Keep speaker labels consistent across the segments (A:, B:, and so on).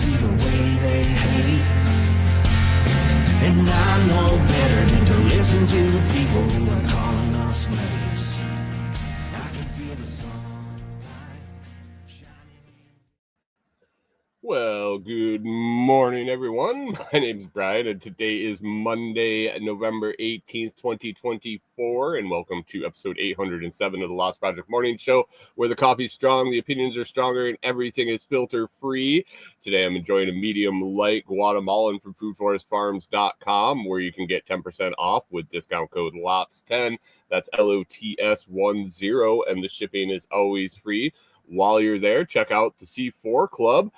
A: see the way they hate. And I know better than to listen to the people who are calling us slaves. I can feel the sunlight shining.
B: Well, good morning, everyone. My name is Brian, and today is Monday, November 18th, 2024, and welcome to episode 807 of the Lost Project Morning Show, where the coffee's strong, the opinions are stronger, and everything is filter-free. Today, I'm enjoying a medium-light Guatemalan from foodforestfarms.com, where you can get 10% off with discount code LOTS10. That's LOTS10, and the shipping is always free. While you're there, check out the C4 Club.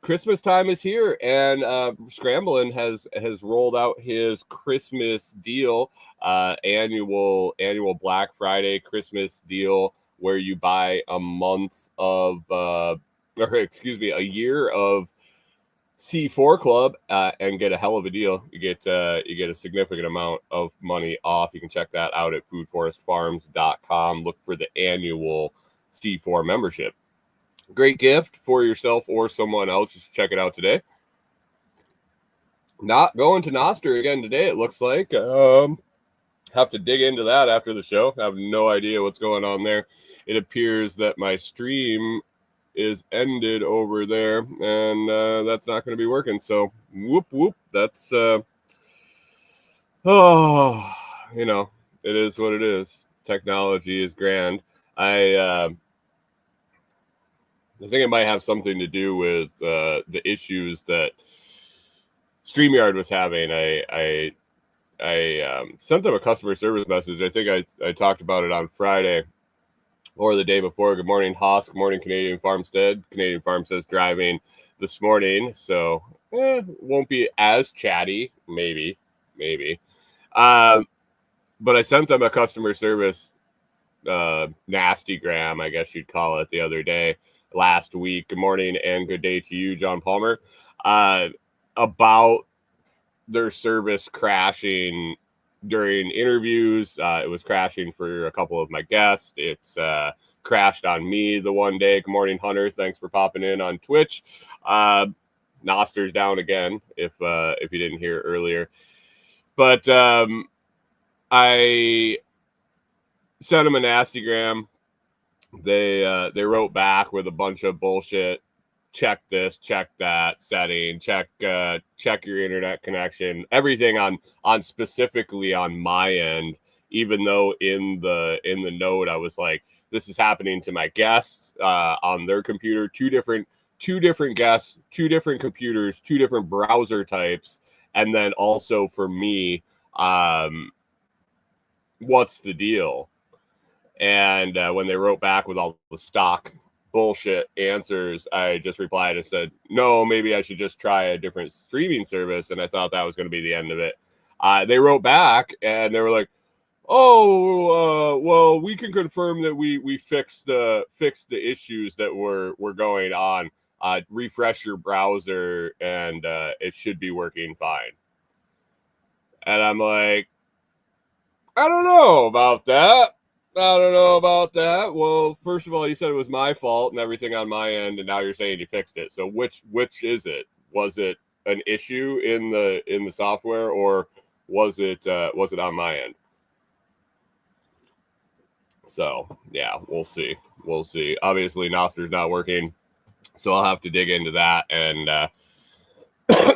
B: Christmas time is here, and Scramblin' has rolled out his Christmas deal, annual Black Friday Christmas deal, where you buy a year of C4 Club and get a hell of a deal. You get a significant amount of money off. You can check that out at foodforestfarms.com. Look for the annual C4 membership. Great gift for yourself or someone else. Just check it out today. Not going to Noster again today, it looks like. Have to dig into that after the show. I have no idea what's going on there. It appears that my stream is ended over there, and that's not going to be working. So, whoop. That's, it is what it is. Technology is grand. I think it might have something to do with the issues that StreamYard was having. I sent them a customer service message. I think I talked about it on Friday or the day before. Good morning, Haas. Good morning, Canadian Farmstead. Canadian Farmstead's driving this morning, so won't be as chatty, maybe. But I sent them a customer service nastygram, I guess you'd call it, the other day. Last week. Good morning and good day to you, John Palmer. About their service crashing during interviews. It was crashing for a couple of my guests. It's crashed on me the one day. Good morning, Hunter. Thanks for popping in on Twitch. Noster's down again, if you didn't hear earlier. But I sent him a nastygram. They wrote back with a bunch of bullshit. Check this, check that setting, check your internet connection, everything on specifically on my end. Even though in the note I was like, this is happening to my guests on their computer, two different guests, two different computers, two different browser types, and then also for me, what's the deal? And when they wrote back with all the stock bullshit answers, I just replied and said, no, maybe I should just try a different streaming service. And I thought that was going to be the end of it. They wrote back and they were like, well, we can confirm that we fixed the issues that were going on. Refresh your browser and it should be working fine. And I'm like, I don't know about that. Well, first of all, you said it was my fault and everything on my end, and now you're saying you fixed it. So which is it? Was it an issue in the software, or was it on my end? So yeah, we'll see. Obviously, Noster's not working, so I'll have to dig into that. And I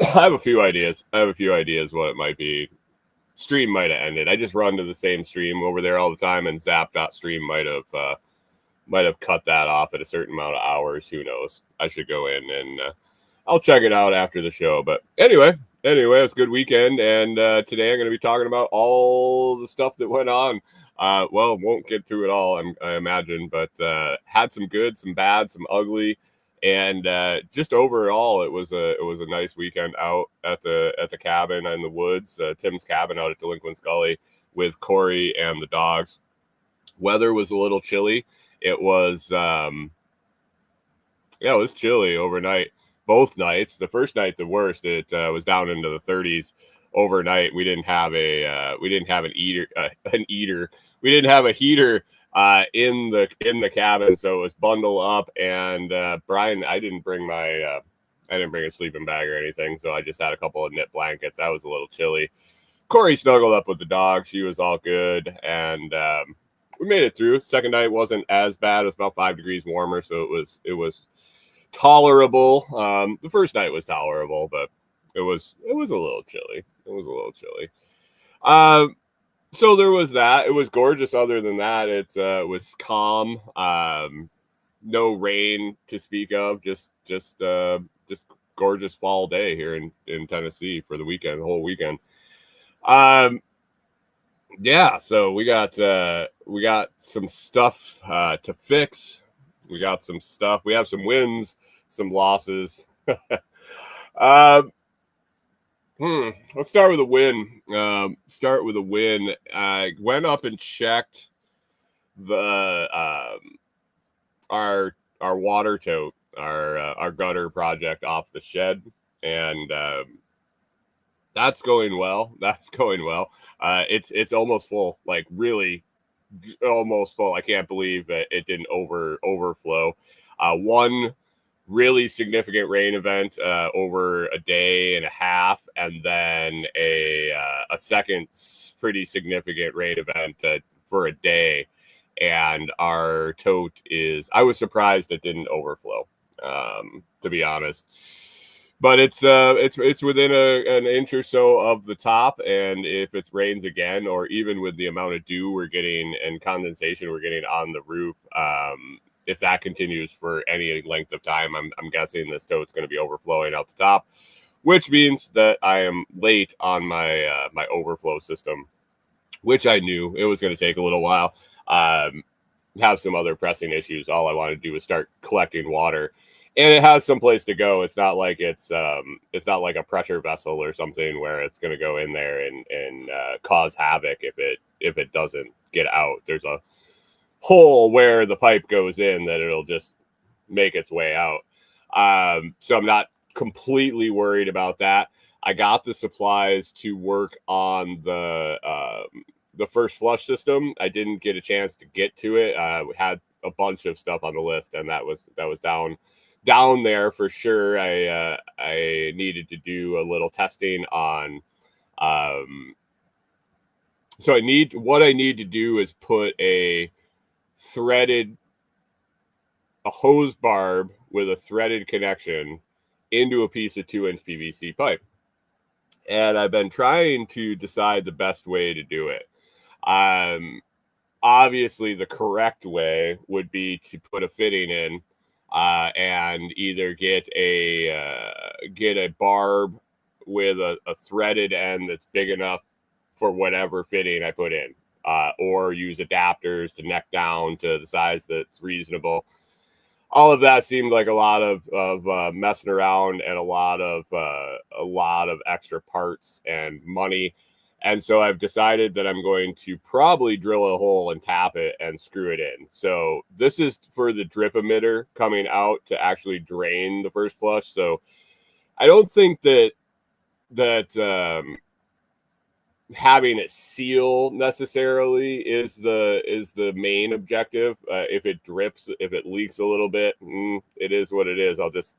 B: have a few ideas. What it might be. Stream might have ended. I just run to the same stream over there all the time, and Zap.stream might have cut that off at a certain amount of hours. Who knows? I should go in and I'll check it out after the show. But anyway, it's a good weekend, and today I'm going to be talking about all the stuff that went on. Won't get to it all, I imagine, but had some good, some bad, some ugly. And just overall, it was a nice weekend out at the cabin in the woods, Tim's cabin out at Delinquent's Gully with Corey and the dogs. Weather was a little chilly. It was chilly overnight. Both nights. The first night, the worst. It was down into the 30s overnight. We didn't have an heater in the cabin, so it was bundle up. And Brian, I didn't bring my didn't bring a sleeping bag or anything, so I just had a couple of knit blankets. I was a little chilly. Corey snuggled up with the dog. She was all good, and we made it through. Second night wasn't as bad. It was about 5 degrees warmer, so it was tolerable. The first night was tolerable, but it was a little chilly. It was a little chilly. So there was that. It was gorgeous. Other than that, it was calm. No rain to speak of. Just gorgeous fall day here in Tennessee for the weekend, the whole weekend. Yeah, so we got some stuff to fix. We got some stuff. We have some wins, some losses. Let's start with a win. I went up and checked the our water tote, our gutter project off the shed, and that's going well. It's almost full, like really almost full. I can't believe that it didn't overflow. One really significant rain event over a day and a half, and then a second pretty significant rain event for a day. And our tote I was surprised it didn't overflow, to be honest. But it's within an inch or so of the top, and if it rains again, or even with the amount of dew we're getting and condensation we're getting on the roof, if that continues for any length of time, I'm guessing this tote's going to be overflowing out the top, which means that I am late on my my overflow system, which I knew it was going to take a little while. Have some other pressing issues. All I wanted to do was start collecting water. And it has some place to go. It's not like it's not like a pressure vessel or something where it's going to go in there and cause havoc if it doesn't get out. There's a hole where the pipe goes in that it'll just make its way out. So I'm not completely worried about that. I got the supplies to work on the first flush system. I didn't get a chance to get to it. We had a bunch of stuff on the list, and that was down there for sure. I needed to do a little testing on. So what I need to do is put a hose barb with a threaded connection into a piece of 2-inch PVC pipe. And I've been trying to decide the best way to do it. Obviously the correct way would be to put a fitting in, and either get a barb with a threaded end that's big enough for whatever fitting I put in, or use adapters to neck down to the size that's reasonable. All of that seemed like a lot of messing around and a lot of extra parts and money. And so I've decided that I'm going to probably drill a hole and tap it and screw it in. So this is for the drip emitter coming out to actually drain the first flush. So I don't think that having it seal necessarily is the main objective. If it drips, if it leaks a little bit, it is what it is. I'll just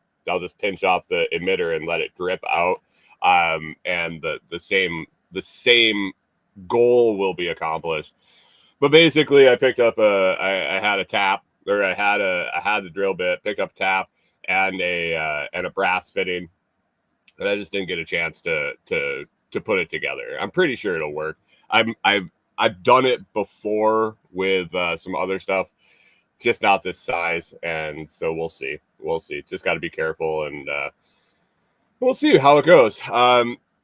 B: pinch off the emitter and let it drip out. And the same goal will be accomplished. But basically I picked up I had a tap, or I had the drill bit, picked up a tap and a brass fitting, and I just didn't get a chance to put it together. I'm pretty sure it'll work. I've done it before with some other stuff, just not this size, and so we'll see. Just got to be careful, and we'll see how it goes.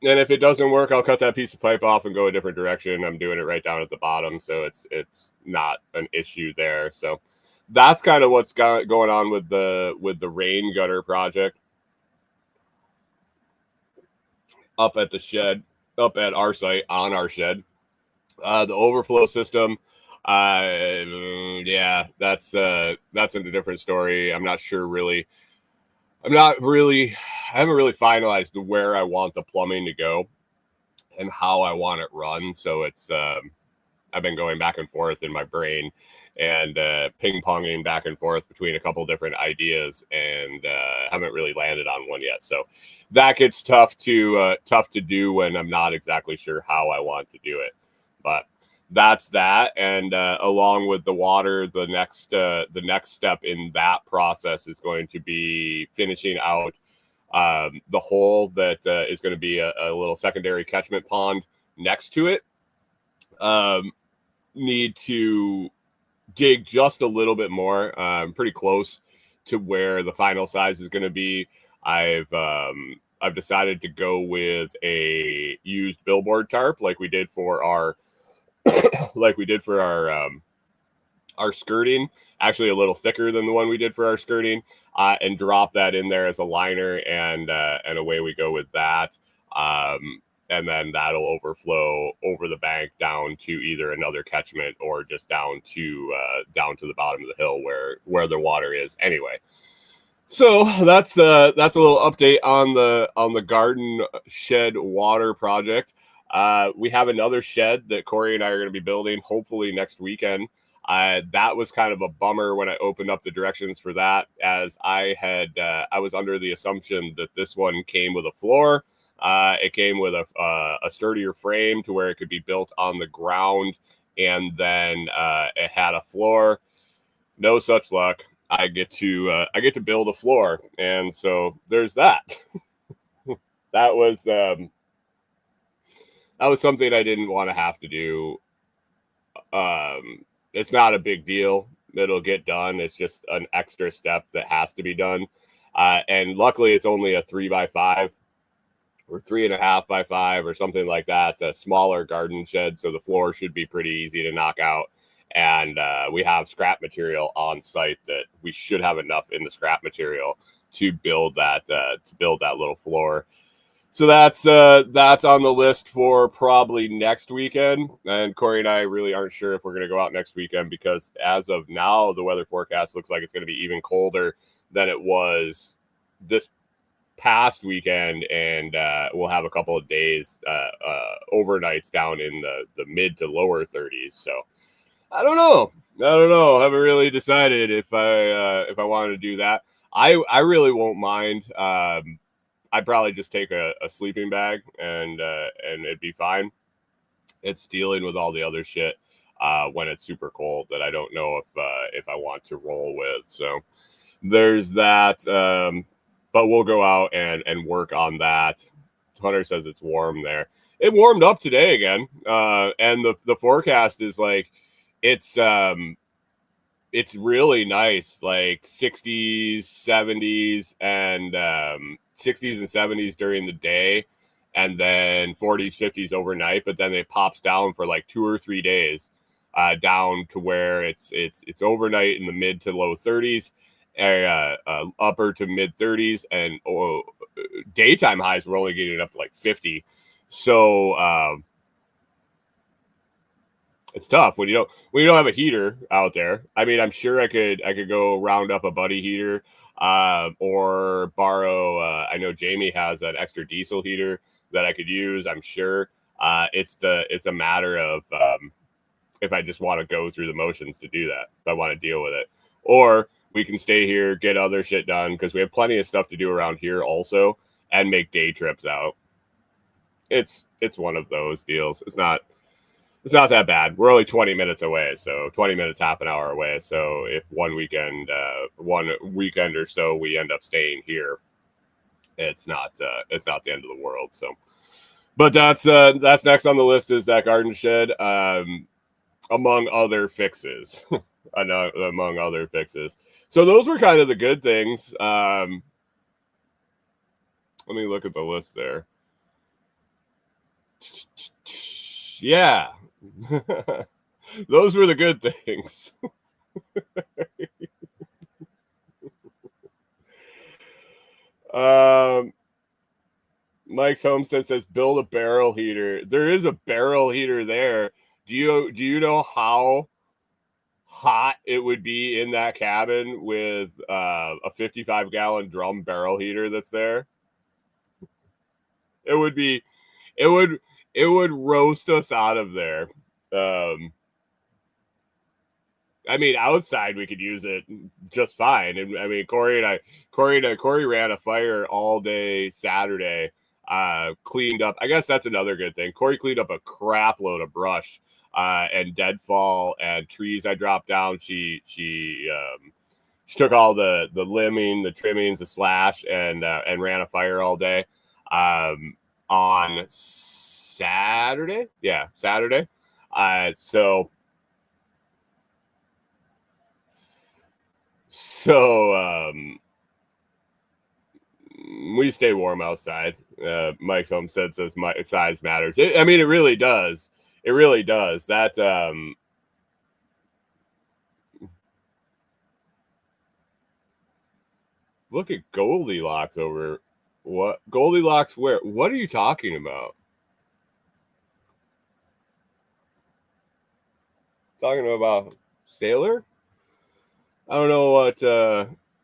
B: And if it doesn't work, I'll cut that piece of pipe off and go a different direction. I'm doing it right down at the bottom, so it's not an issue there. So that's kind of what's going on with the rain gutter project up at the shed, up at our site, on our shed. The overflow system, yeah, that's a different story. I haven't really finalized where I want the plumbing to go and how I want it run. So it's, I've been going back and forth in my brain, and ping-ponging back and forth between a couple different ideas, and haven't really landed on one yet. So that gets tough to do when I'm not exactly sure how I want to do it. But that's that. And along with the water, the next step in that process is going to be finishing out the hole that is going to be a little secondary catchment pond next to it. Need to dig just a little bit more. Pretty close to where the final size is going to be. I've decided to go with a used billboard tarp like we did for our our skirting, actually a little thicker than the one we did for our skirting, and drop that in there as a liner, and away we go with that. And then that'll overflow over the bank down to either another catchment or just down to the bottom of the hill where the water is anyway. So that's a little update on the garden shed water project. We have another shed that Corey and I are going to be building hopefully next weekend. That was kind of a bummer when I opened up the directions for that, as I was under the assumption that this one came with a floor. It came with a sturdier frame to where it could be built on the ground, and then it had a floor. No such luck. I get to build a floor, and so there's that. That was something I didn't want to have to do. It's not a big deal. It'll get done. It's just an extra step that has to be done. And luckily, it's only a 3x5 or 3.5x5 or something like that. A smaller garden shed, so the floor should be pretty easy to knock out. And we have scrap material on site that we should have enough in the scrap material to build that little floor. So that's on the list for probably next weekend. And Corey and I really aren't sure if we're going to go out next weekend, because as of now, the weather forecast looks like it's going to be even colder than it was this past weekend. And we'll have a couple of days, overnights down in the mid to lower 30s. So I don't know. I haven't really decided if I wanted to do that. I really won't mind. I'd probably just take a sleeping bag and it'd be fine. It's dealing with all the other shit when it's super cold that I don't know if I want to roll with. So there's that. But we'll go out and work on that. Hunter says it's warm there. It warmed up today again, and the forecast is like it's really nice, like 60s, 70s, and 60s and 70s during the day, and then 40s, 50s overnight. But then it pops down for like 2 or 3 days, down to where it's overnight in the mid to low 30s, upper to mid 30s, and daytime highs we're only getting up to like 50. So it's tough when you don't have a heater out there. I mean, I'm sure I could go round up a buddy heater, or borrow. I know Jamie has an extra diesel heater that I could use. I'm sure. It's a matter of if I just want to go through the motions to do that. If I want to deal with it, or we can stay here, get other shit done, because we have plenty of stuff to do around here also, and make day trips out. It's one of those deals. It's not that bad. We're only 20 minutes away, so 20 minutes, half an hour away. So if one weekend or so we end up staying here, it's not the end of the world. So, but that's next on the list, is that garden shed, among other fixes. Among other fixes. So those were kind of the good things. Let me look at the list there. Yeah. Those were the good things. Mike's Homestead says build a barrel heater. There is a barrel heater there. Do you know how hot it would be in that cabin with a 55-gallon drum barrel heater that's there? It would roast us out of there. I mean, outside we could use it just fine. And I mean, Corey ran a fire all day Saturday. Cleaned up. I guess that's another good thing. Corey cleaned up a crap load of brush and deadfall and trees I dropped down. She took all the limbing, the trimmings, the slash, and ran a fire all day on Saturday. Yeah, Saturday. So we stay warm outside. Mike's Homestead says my size matters. I mean, it really does. It really does. That look at Goldilocks over. What Goldilocks? Where? What are you talking about? Talking about Sailor? I don't know what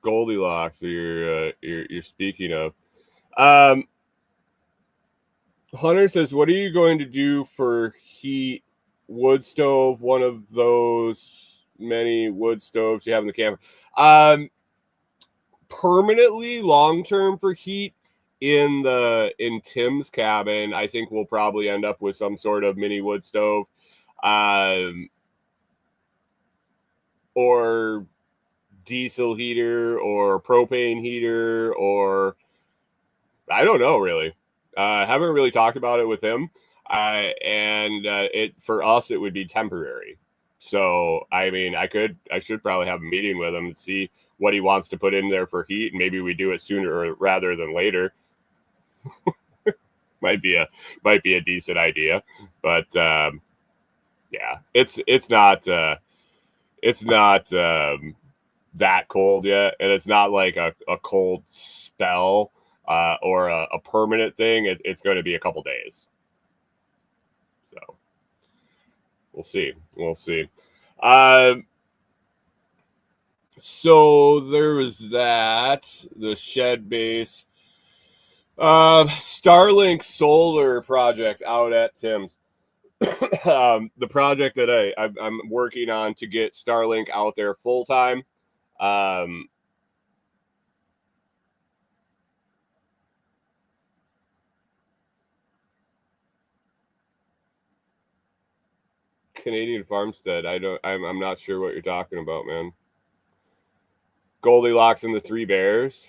B: Goldilocks you're speaking of. Hunter says, "What are you going to do for heat? Wood stove, one of those many wood stoves you have in the camper. Permanently, long term for heat in Tim's cabin. I think we'll probably end up with some sort of mini wood stove, or diesel heater, or propane heater, or I don't know really. Haven't really talked about it with him. And it for us it would be temporary. So I mean, I should probably have a meeting with him and see what he wants to put in there for heat, and maybe we do it sooner rather than later. might be a decent idea, but yeah, it's not that cold yet, and it's not like a cold spell or a permanent thing. It's going to be a couple days. So we'll see. So there was that, the shed base, Starlink solar project out at Tim's. The project that I'm working on to get Starlink out there full time. Canadian Farmstead. I'm not sure what you're talking about, man. Goldilocks and the Three Bears.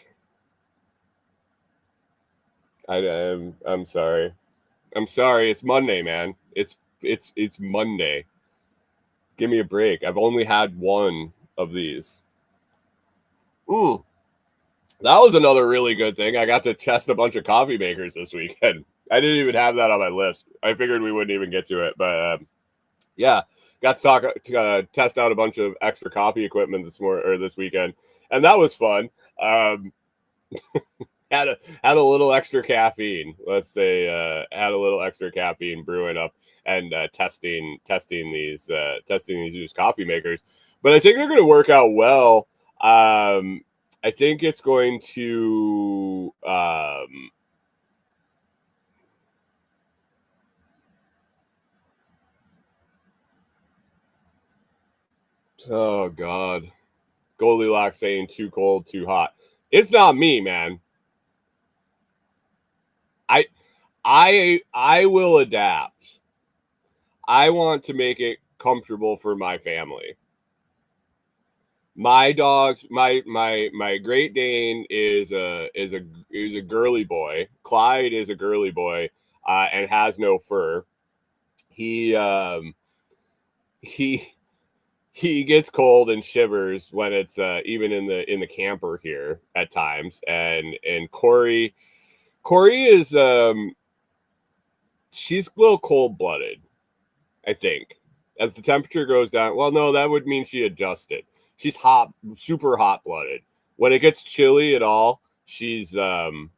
B: I'm sorry. It's Monday, man. It's Monday. Give me a break. I've only had one of these. That was another really good thing. I got to test a bunch of coffee makers this weekend. I didn't even have that on my list. I figured we wouldn't even get to it, but yeah, got to test out a bunch of extra coffee equipment this weekend, and that was fun. Had a little extra caffeine. Let's say had a little extra caffeine brewing up and testing these used coffee makers. But I think they're going to work out well. I think it's going to oh God, Goldilocks saying too cold, too hot. It's not me, man. I will adapt. I want to make it comfortable for my family. My dogs, my Great Dane is a girly boy. Clyde is a girly boy, and has no fur. He gets cold and shivers when it's even in the camper here at times. And Corey is she's a little cold-blooded, I think. As the temperature goes down, well, no, that would mean she adjusted. She's hot, super hot-blooded. When it gets chilly at all, she's uncomfortable,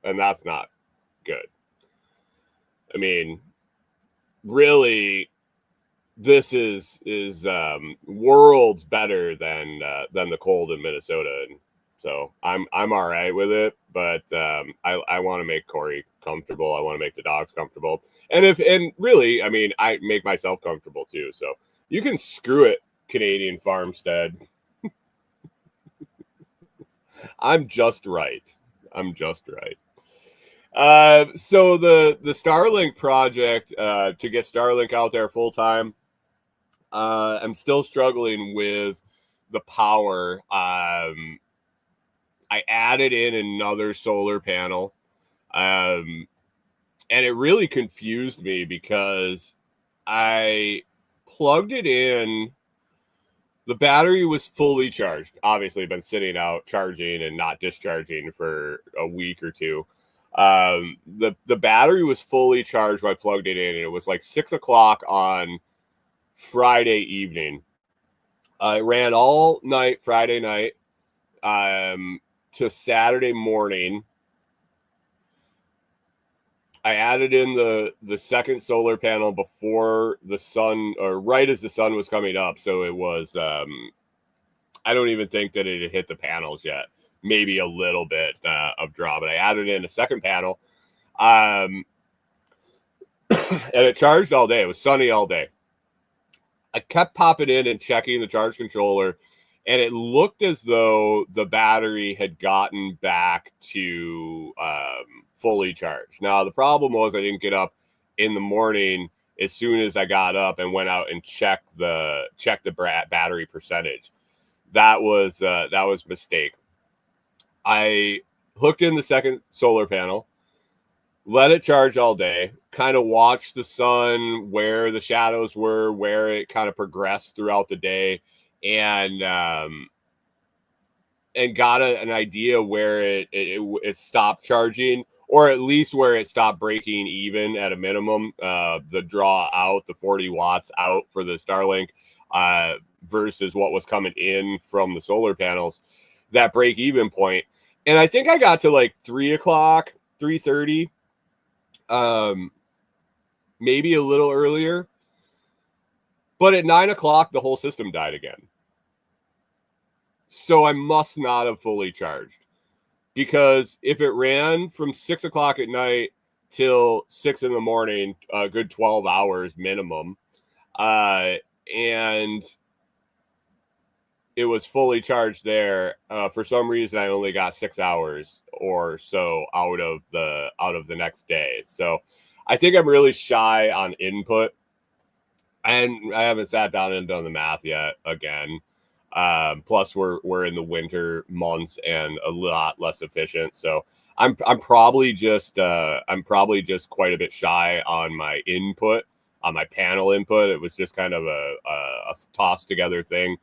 B: and that's not good. I mean, really, this is worlds better than the cold in Minnesota, and so I'm all right with it. But I want to make Corey comfortable. I want to make the dogs comfortable, and really, I mean, I make myself comfortable too. So You can screw it, Canadian Farmstead. I'm just right. So the Starlink project, to get Starlink out there full time, I'm still struggling with the power. I added in another solar panel, and it really confused me because I plugged it in. The battery was fully charged. Obviously, been sitting out charging and not discharging for a week or two. The battery was fully charged when I plugged it in, and it was like 6 o'clock on Friday evening. It ran all night Friday night to Saturday morning. I added in the second solar panel before the sun, or right as the sun was coming up. So it was, I don't even think that it had hit the panels yet. Maybe a little bit of draw, but I added in a second panel. And it charged all day. It was sunny all day. I kept popping in and checking the charge controller, and it looked as though the battery had gotten back to fully charged. Now, the problem was I didn't get up in the morning as soon as I got up and went out and checked the battery percentage. That was a mistake. I hooked in the second solar panel, let it charge all day, kind of watched the sun, where the shadows were, where it kind of progressed throughout the day, and got an idea where it stopped charging, or at least where it stopped breaking even at a minimum. The draw out, the 40 watts out for the Starlink versus what was coming in from the solar panels, that break even point. And I think I got to like 3 o'clock, 3:30. Maybe a little earlier, but at 9 o'clock, the whole system died again. So I must not have fully charged, because if it ran from 6 o'clock at night till 6 in the morning, a good 12 hours minimum, and it was fully charged there, for some reason I only got 6 hours or so out of the next day. So I think I'm really shy on input, and I haven't sat down and done the math yet again. Plus we're in the winter months and a lot less efficient. So I'm probably just quite a bit shy on my input, on my panel input. It was just kind of a toss together thing.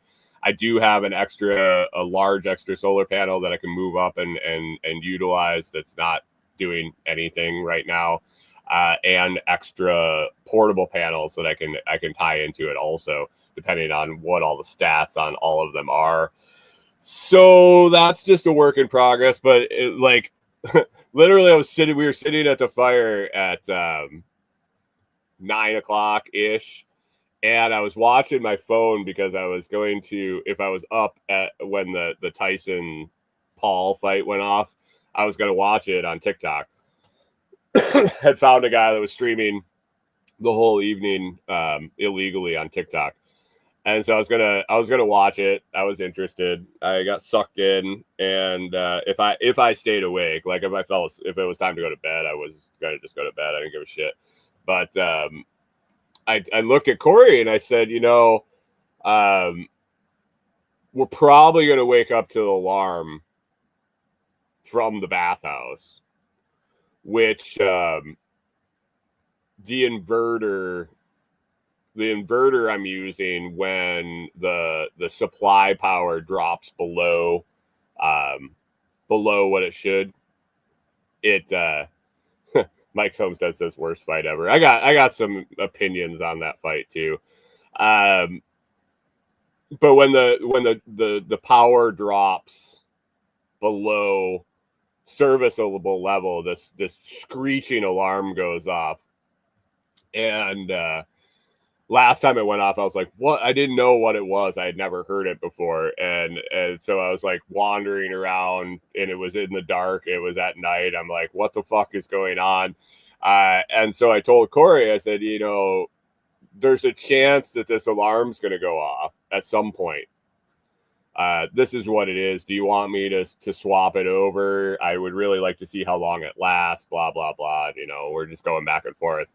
B: I do have a large extra solar panel that I can move up and utilize, that's not doing anything right now, and extra portable panels that I can tie into it also, depending on what all the stats on all of them are. So that's just a work in progress. But literally, we were sitting at the fire at 9 o'clock ish. And I was watching my phone because I was going to, if I was up when the Tyson Paul fight went off, I was going to watch it on TikTok. Had found a guy that was streaming the whole evening illegally on TikTok, and so I was gonna watch it. I was interested. I got sucked in, and if I stayed awake, like if it was time to go to bed, I was gonna just go to bed. I didn't give a shit. But I looked at Corey and I said, we're probably going to wake up to the alarm from the bathhouse, which the inverter I'm using, when the supply power drops below what it should, Mike's Homestead says worst fight ever. I got some opinions on that fight too. But when the power drops below serviceable level, this screeching alarm goes off. And last time it went off, I was like, what? I didn't know what it was. I had never heard it before. And so I was like wandering around, and it was in the dark. It was at night. I'm like, what the fuck is going on? And so I told Corey, I said, there's a chance that this alarm's going to go off at some point. This is what it is. Do you want me to swap it over? I would really like to see how long it lasts, blah, blah, blah. You know, we're just going back and forth.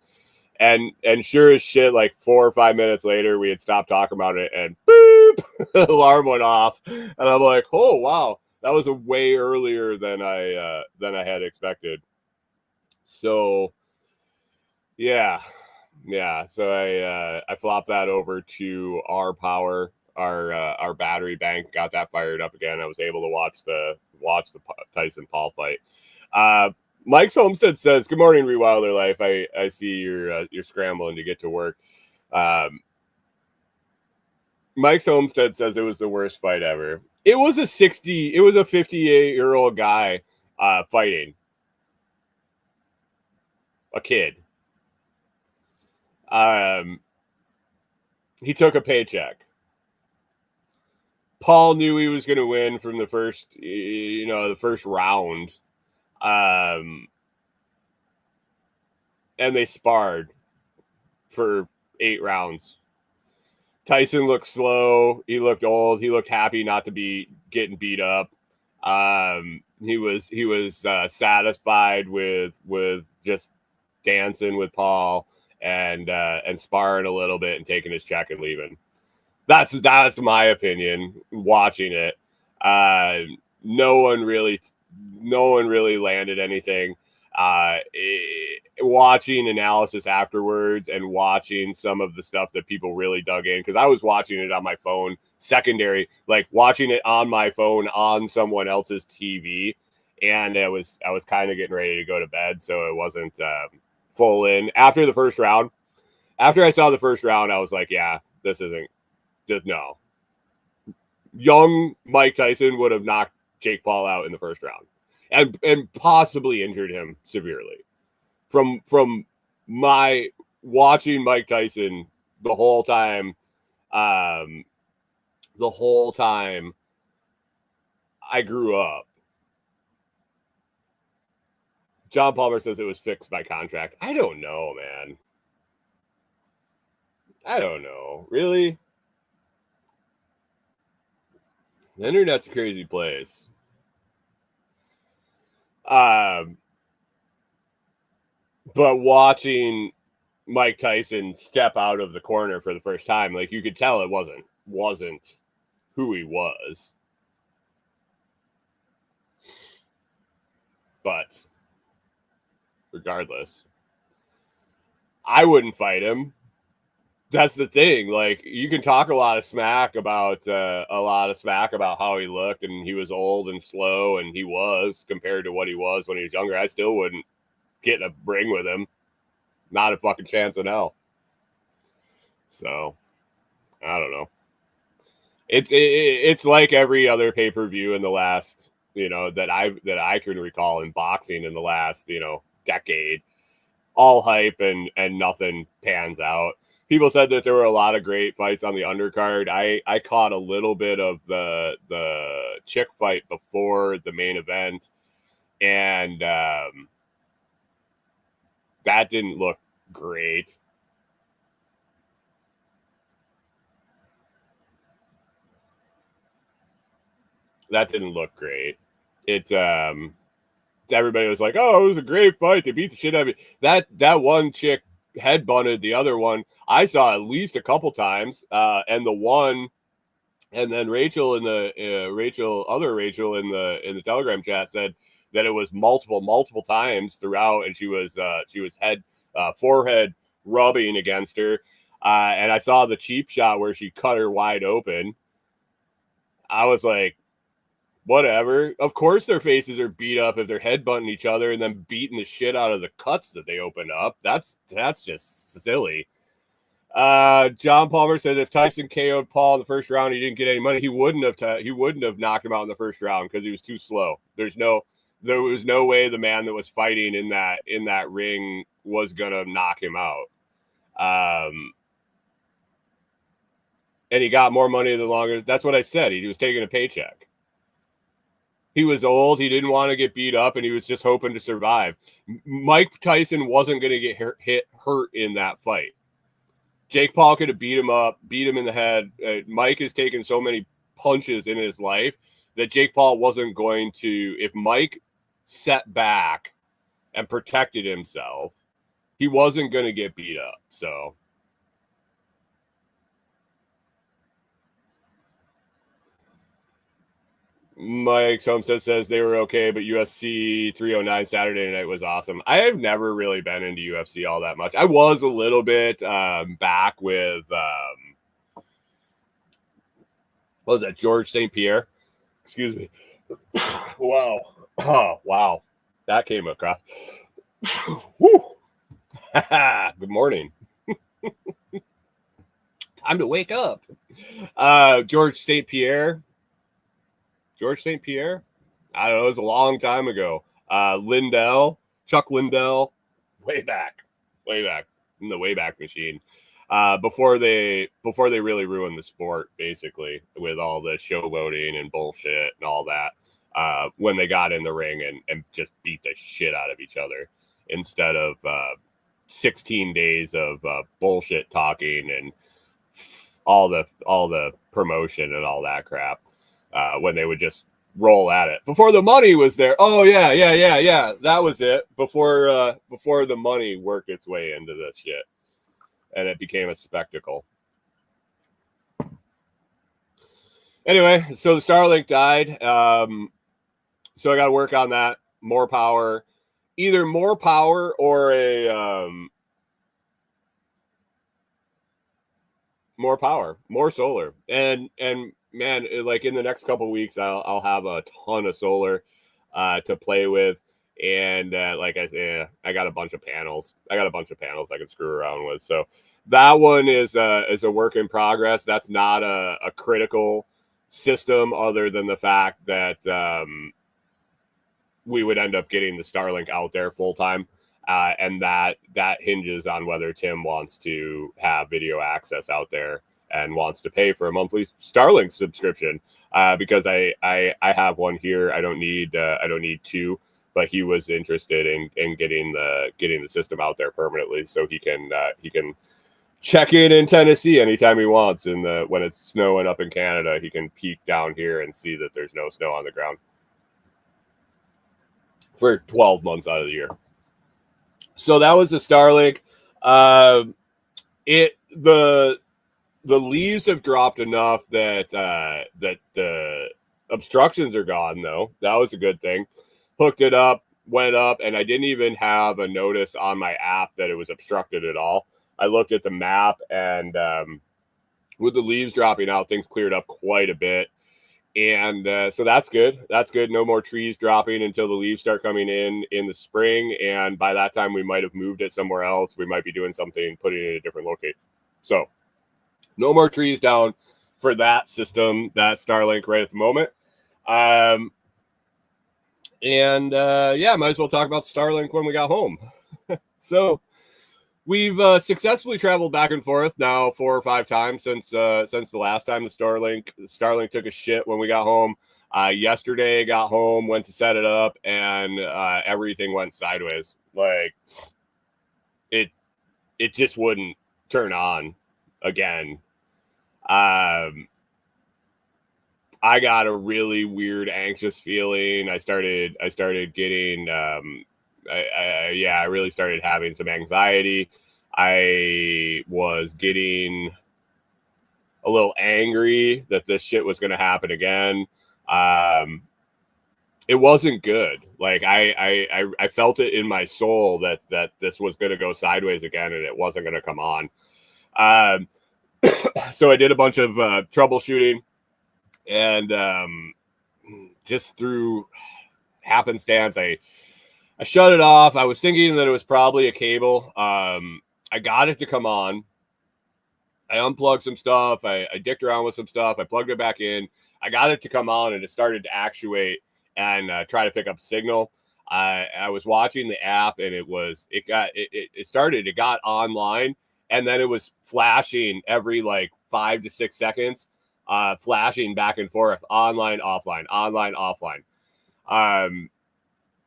B: And sure as shit, like 4 or 5 minutes later, we had stopped talking about it and boop, the alarm went off. And I'm like, oh, wow, that was a way earlier than I had expected. So, yeah. So I flopped that over to our power. Our battery bank, got that fired up again. I was able to watch the Tyson Paul fight. Mike's Homestead says, "Good morning, Rewilder Life. I see you're scrambling to get to work." Mike's Homestead says it was the worst fight ever. It was a 58-year-old guy fighting a kid. He took a paycheck. Paul knew he was going to win from the first round. And they sparred for 8 rounds. Tyson looked slow. He looked old. He looked happy not to be getting beat up. He was satisfied with just dancing with Paul and sparring a little bit and taking his check and leaving. That's my opinion. Watching it, no one really landed anything. Watching analysis afterwards and watching some of the stuff that people really dug in, because I was watching it on my phone, secondary, like watching it on my phone on someone else's TV, and I was kind of getting ready to go to bed, so it wasn't full in. After the first round, after I saw the first round, I was like, yeah, this isn't. Just no. Young Mike Tyson would have knocked Jake Paul out in the first round and possibly injured him severely. From my watching Mike Tyson the whole time I grew up. John Palmer says it was fixed by contract. I don't know, man. I don't know. Really? The internet's a crazy place. But watching Mike Tyson step out of the corner for the first time, like you could tell it wasn't who he was. But regardless, I wouldn't fight him. That's the thing. Like, you can talk a lot of smack about how he looked and he was old and slow, and he was compared to what he was when he was younger. I still wouldn't get in a ring with him. Not a fucking chance in hell. So, I don't know. It's like every other pay-per-view in the last, that I can recall in boxing in the last, decade. All hype and nothing pans out. People said that there were a lot of great fights on the undercard. I caught a little bit of the chick fight before the main event, and that didn't look great. Everybody was like, "Oh, it was a great fight. They beat the shit out of it." That one chick head bunted the other one. I saw at least a couple times, and then Rachel in the Telegram chat said that it was multiple times throughout, and she was forehead rubbing against her, and I saw the cheap shot where she cut her wide open. I was like, whatever. Of course their faces are beat up if they're headbutting each other and then beating the shit out of the cuts that they opened up. That's just silly. John Palmer says if Tyson KO'd Paul in the first round, he didn't get any money. He wouldn't have knocked him out in the first round because he was too slow. There was no way the man that was fighting in that ring was gonna knock him out. And he got more money the longer. That's what I said. He was taking a paycheck. He was old. He didn't want to get beat up, and he was just hoping to survive. Mike Tyson wasn't going to get hurt in that fight. Jake Paul could have beat him up, beat him in the head. Mike has taken so many punches in his life that Jake Paul wasn't going to, if Mike set back and protected himself, he wasn't going to get beat up. So Mike Homestead says they were okay, but UFC 309 Saturday night was awesome. I have never really been into UFC all that much. I was a little bit back with, what was that, George St. Pierre? Excuse me. Wow. Oh, wow. That came across. Woo. Good morning. Time to wake up. George St. Pierre. George St. Pierre? I don't know. It was a long time ago. Chuck Lindell, way back in the Wayback Machine. Before they really ruined the sport, basically, with all the showboating and bullshit and all that. When they got in the ring and just beat the shit out of each other instead of 16 days of bullshit talking and all the promotion and all that crap. When they would just roll at it before the money was there. Oh yeah. That was it before the money worked its way into the shit, and it became a spectacle. Anyway, so the Starlink died. So I got to work on that. More power, either more power or more power, more solar, and man, like in the next couple of weeks, I'll have a ton of solar to play with, and like I say, I got a bunch of panels. I can screw around with. So that one is a work in progress. That's not a critical system, other than the fact that we would end up getting the Starlink out there full time. And that hinges on whether Tim wants to have video access out there and wants to pay for a monthly Starlink subscription. Because I have one here. I don't need two, but he was interested in getting the system out there permanently, so he can check in Tennessee anytime he wants. And when it's snowing up in Canada, he can peek down here and see that there's no snow on the ground for 12 months out of the year. So that was the Starlink. The leaves have dropped enough that the obstructions are gone, though. That was a good thing. Hooked it up, went up, and I didn't even have a notice on my app that it was obstructed at all. I looked at the map, and with the leaves dropping out, things cleared up quite a bit. And so that's good. That's good. No more trees dropping until the leaves start coming in the spring. And by that time, we might have moved it somewhere else. We might be doing something, putting it in a different location. So no more trees down for that system, that Starlink right at the moment. Yeah, might as well talk about Starlink when we got home. So we've successfully traveled back and forth now 4 or 5 times since the last time the Starlink took a shit when we got home. Yesterday, got home, went to set it up, and everything went sideways. Like it just wouldn't turn on again. I got a really weird, anxious feeling. I started getting I really started having some anxiety. I was getting a little angry that this shit was going to happen again. It wasn't good. Like I felt it in my soul that this was going to go sideways again, and it wasn't going to come on. So I did a bunch of troubleshooting, and just through happenstance, I shut it off. I was thinking that it was probably a cable. I got it to come on. I unplugged some stuff. I dicked around with some stuff. I plugged it back in. I got it to come on, and it started to actuate and try to pick up signal. I was watching the app, and it got online, and then it was flashing every like 5 to 6 seconds, flashing back and forth, online, offline, online, offline.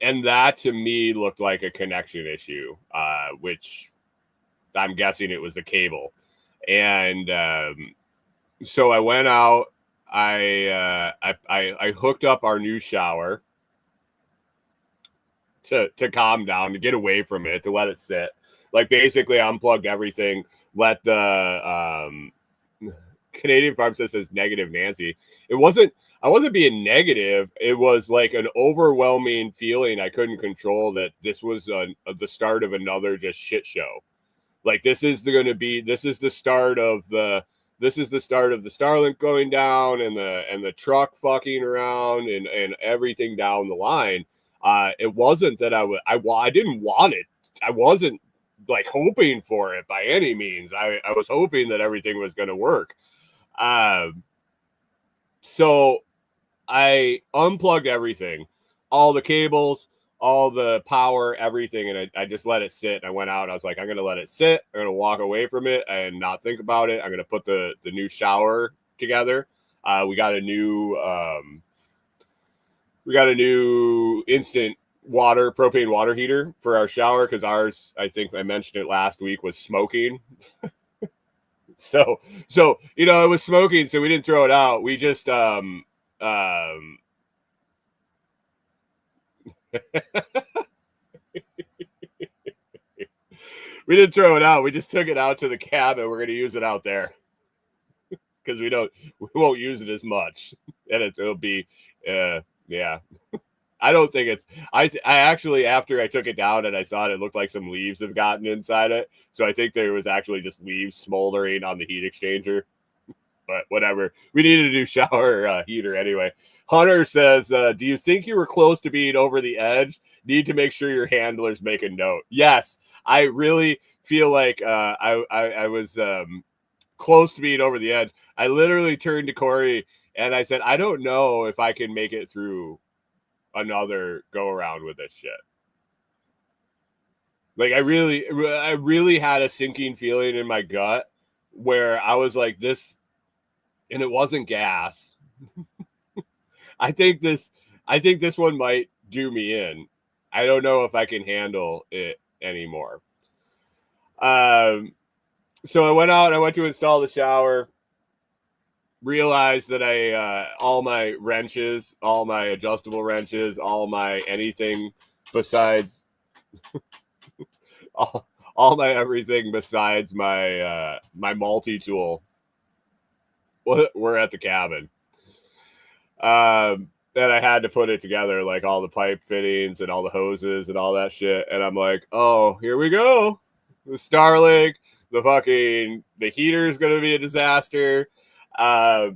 B: And that to me looked like a connection issue, which I'm guessing it was the cable. And so I went out. I hooked up our new shower to calm down, to get away from it, to let it sit. Like basically, I unplugged everything. Let the Canadian Farm says negative Nancy. It wasn't. I wasn't being negative. It was like an overwhelming feeling I couldn't control, that this was the start of another just shit show. Like this is the start of the Starlink going down, and the truck fucking around, and everything down the line. It wasn't that I didn't want it. I wasn't like hoping for it by any means. I was hoping that everything was going to work. So I unplugged everything, all the cables, all the power, everything, and I just let it sit. I went out. I was like, I'm going to let it sit. I'm going to walk away from it and not think about it. I'm going to put the new shower together. We got a new instant propane water heater for our shower, because ours, I think I mentioned it last week, was smoking. So it was smoking, so we didn't throw it out. We just we didn't throw it out. We just took it out to the cabin. We're going to use it out there because we won't use it as much, and it'll be yeah. I don't think it's. I actually, after I took it down and I saw it looked like some leaves have gotten inside it. So I think there was actually just leaves smoldering on the heat exchanger. But whatever. We needed a new shower heater anyway. Hunter says, do you think you were close to being over the edge? Need to make sure your handlers make a note. Yes, I really feel like I was close to being over the edge. I literally turned to Corey and I said, I don't know if I can make it through another go around with this shit. Like I really had a sinking feeling in my gut where I was like, this, and it wasn't gas. I think this one might do me in. I don't know if I can handle it anymore. So I went out, I went to install the shower, realized that all my wrenches, all my adjustable wrenches, all my anything besides all my everything besides my my multi-tool were at the cabin. And I had to put it together, like all the pipe fittings and all the hoses and all that shit. And I'm like, oh, here we go. The Starlink, the heater is going to be a disaster. So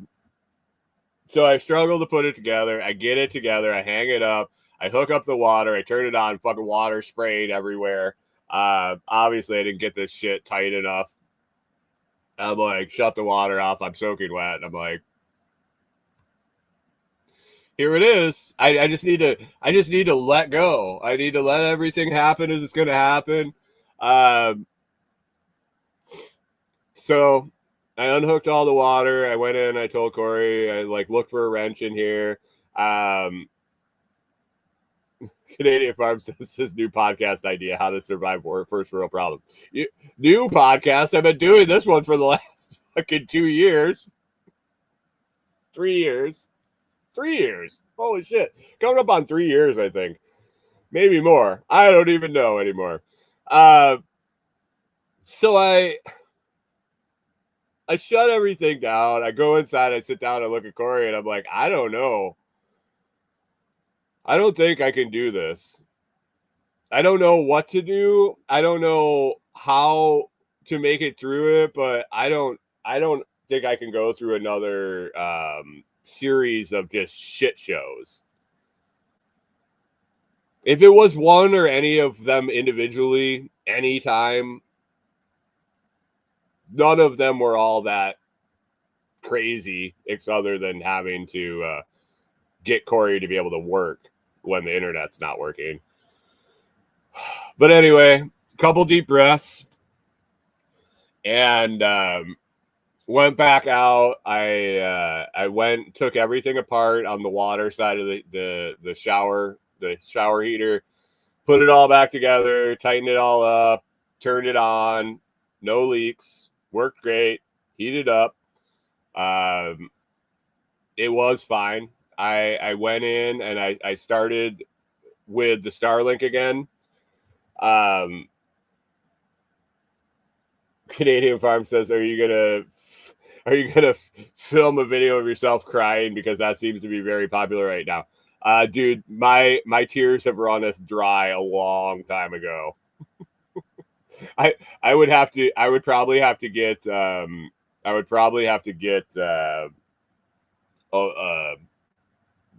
B: I struggle to put it together. I get it together. I hang it up. I hook up the water. I turn it on. Fucking water spraying everywhere. Obviously, I didn't get this shit tight enough. I'm like, shut the water off. I'm soaking wet. And I'm like, here it is. I just need to let go. I need to let everything happen as it's going to happen. So I unhooked all the water. I went in. I told Corey, I looked for a wrench in here. Canadian Farm says his new podcast idea, how to survive first world problem. New podcast. I've been doing this one for the last fucking 2 years. 3 years. 3 years. Holy shit. Coming up on 3 years, I think. Maybe more. I don't even know anymore. So I shut everything down. I go inside. I sit down and look at Corey, and I'm like, I don't know. I don't think I can do this. I don't know what to do. I don't know how to make it through it, but I don't think I can go through another series of just shit shows. If it was one or any of them individually, anytime, none of them were all that crazy, other than having to get Corey to be able to work when the internet's not working. But anyway, couple deep breaths, and went back out. I took everything apart on the water side of the shower heater, put it all back together, tightened it all up, turned it on. No leaks. worked great, heated up. It was fine. I went in and I started with the Starlink again. Canadian Farm says, are you gonna film a video of yourself crying, because that seems to be very popular right now? Dude, my tears have run us dry a long time ago. I would probably have to get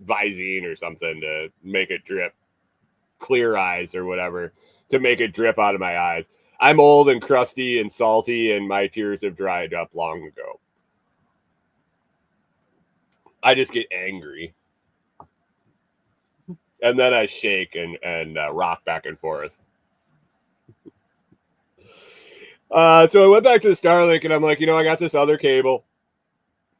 B: Visine or something to make it drip, Clear Eyes or whatever, to make it drip out of my eyes. I'm old and crusty and salty, and my tears have dried up long ago. I just get angry, and then I shake and rock back and forth. So I went back to the Starlink, and I'm like, I got this other cable.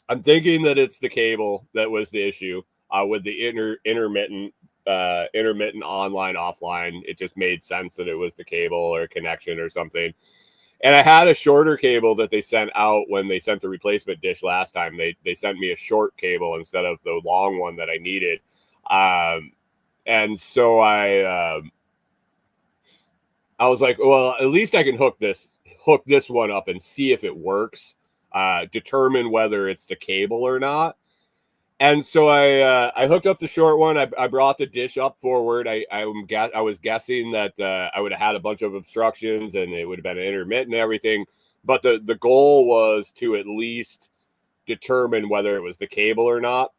B: I'm thinking that it's the cable that was the issue with the intermittent online offline. It just made sense that it was the cable or connection or something. And I had a shorter cable that they sent out when they sent the replacement dish last time. They sent me a short cable instead of the long one that I needed. And so I was like, well, at least I can hook this one up and see if it works, determine whether it's the cable or not. And so I hooked up the short one. I brought the dish up forward. I was guessing that I would have had a bunch of obstructions and it would have been intermittent and everything. But the goal was to at least determine whether it was the cable or not.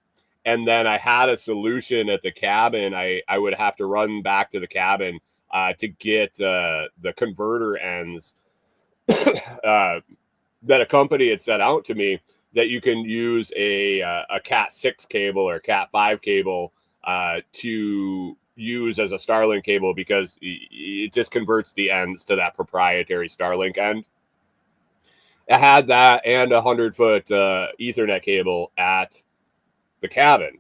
B: And then I had a solution at the cabin. I would have to run back to the cabin to get the converter ends that a company had set out to me, that you can use a Cat 6 cable or Cat 5 cable to use as a Starlink cable, because it just converts the ends to that proprietary Starlink end. I had that and a 100-foot Ethernet cable at the cabin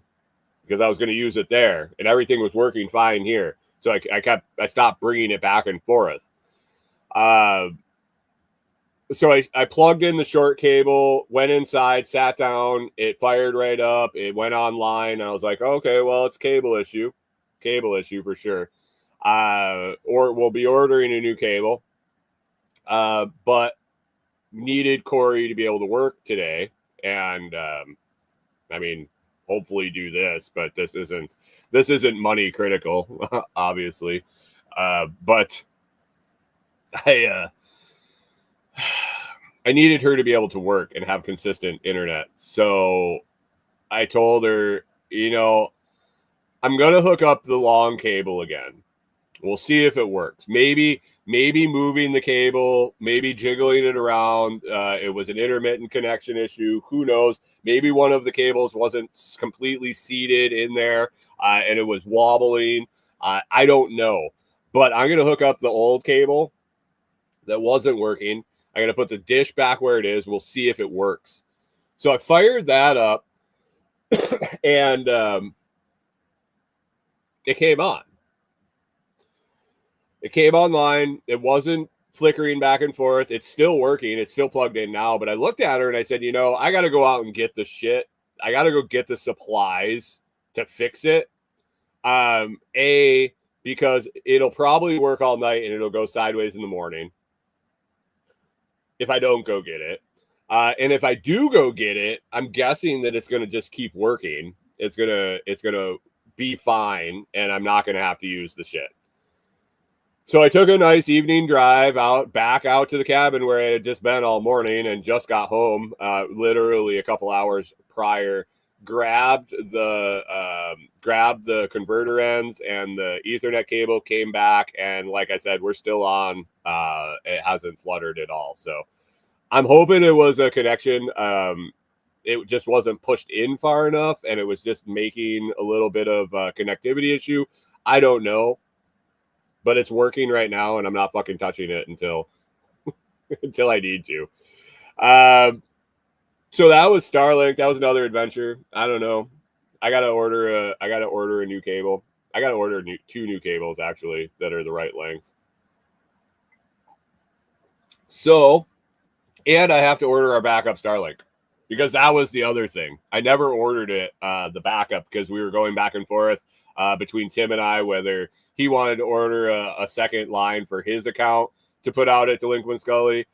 B: because I was going to use it there, and everything was working fine here. So I stopped bringing it back and forth. So I plugged in the short cable, went inside, sat down, it fired right up, it went online. I was like, okay, well, it's cable issue for sure. Or we'll be ordering a new cable. But needed Corey to be able to work today. And hopefully do this, but this isn't money critical, obviously. But I needed her to be able to work and have consistent internet. So I told her, I'm going to hook up the long cable again. We'll see if it works. Maybe moving the cable, maybe jiggling it around. It was an intermittent connection issue. Who knows? Maybe one of the cables wasn't completely seated in there and it was wobbling. I don't know. But I'm going to hook up the old cable that wasn't working. I'm going to put the dish back where it is. We'll see if it works. So I fired that up and it came on. It came online. It wasn't flickering back and forth. It's still working. It's still plugged in now. But I looked at her and I said, I got to go out and get the shit. I got to go get the supplies to fix it. Because it'll probably work all night and it'll go sideways in the morning if I don't go get it. And if I do go get it, I'm guessing that it's going to just keep working. It's going to be fine. And I'm not going to have to use the shit. So I took a nice evening drive back out to the cabin where I had just been all morning and just got home, literally a couple hours prior. Grabbed the converter ends and the Ethernet cable, came back, and like I said, we're still on. It hasn't fluttered at all. So I'm hoping it was a connection. It just wasn't pushed in far enough, and it was just making a little bit of a connectivity issue. I don't know. But it's working right now, and I'm not fucking touching it until I need to. So that was Starlink. That was another adventure. I don't know. I gotta order a new cable. I gotta order two new cables actually that are the right length. So And I have to order our backup Starlink, because that was the other thing. I never ordered it, the backup, because we were going back and forth between Tim and I whether he wanted to order a second line for his account to put out at Delinquent Scully,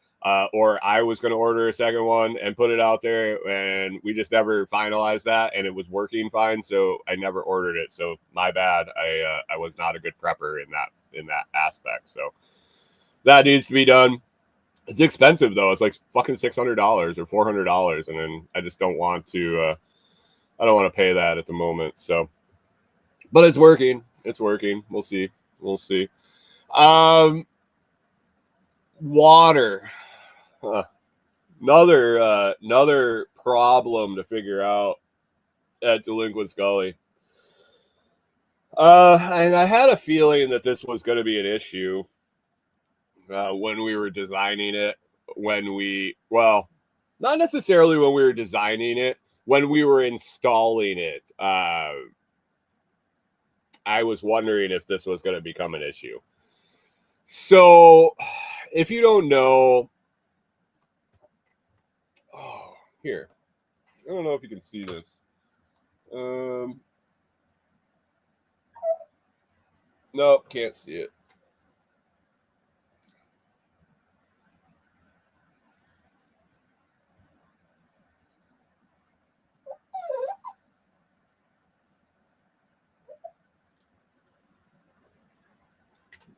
B: or I was going to order a second one and put it out there, and we just never finalized that, and it was working fine, so I never ordered it. So my bad. I was not a good prepper in that aspect. So that needs to be done. It's expensive though. It's like fucking $600 or $400, and then I just don't want to. I don't want to pay that at the moment. So, but it's working. It's working. We'll see. We'll see. Water. Another problem to figure out at Delinquent Scully. And I had a feeling that this was going to be an issue when we were designing it. Not necessarily when we were designing it, when we were installing it. I was wondering if this was going to become an issue. So, if you don't know, here, I don't know if you can see this. Nope, can't see it.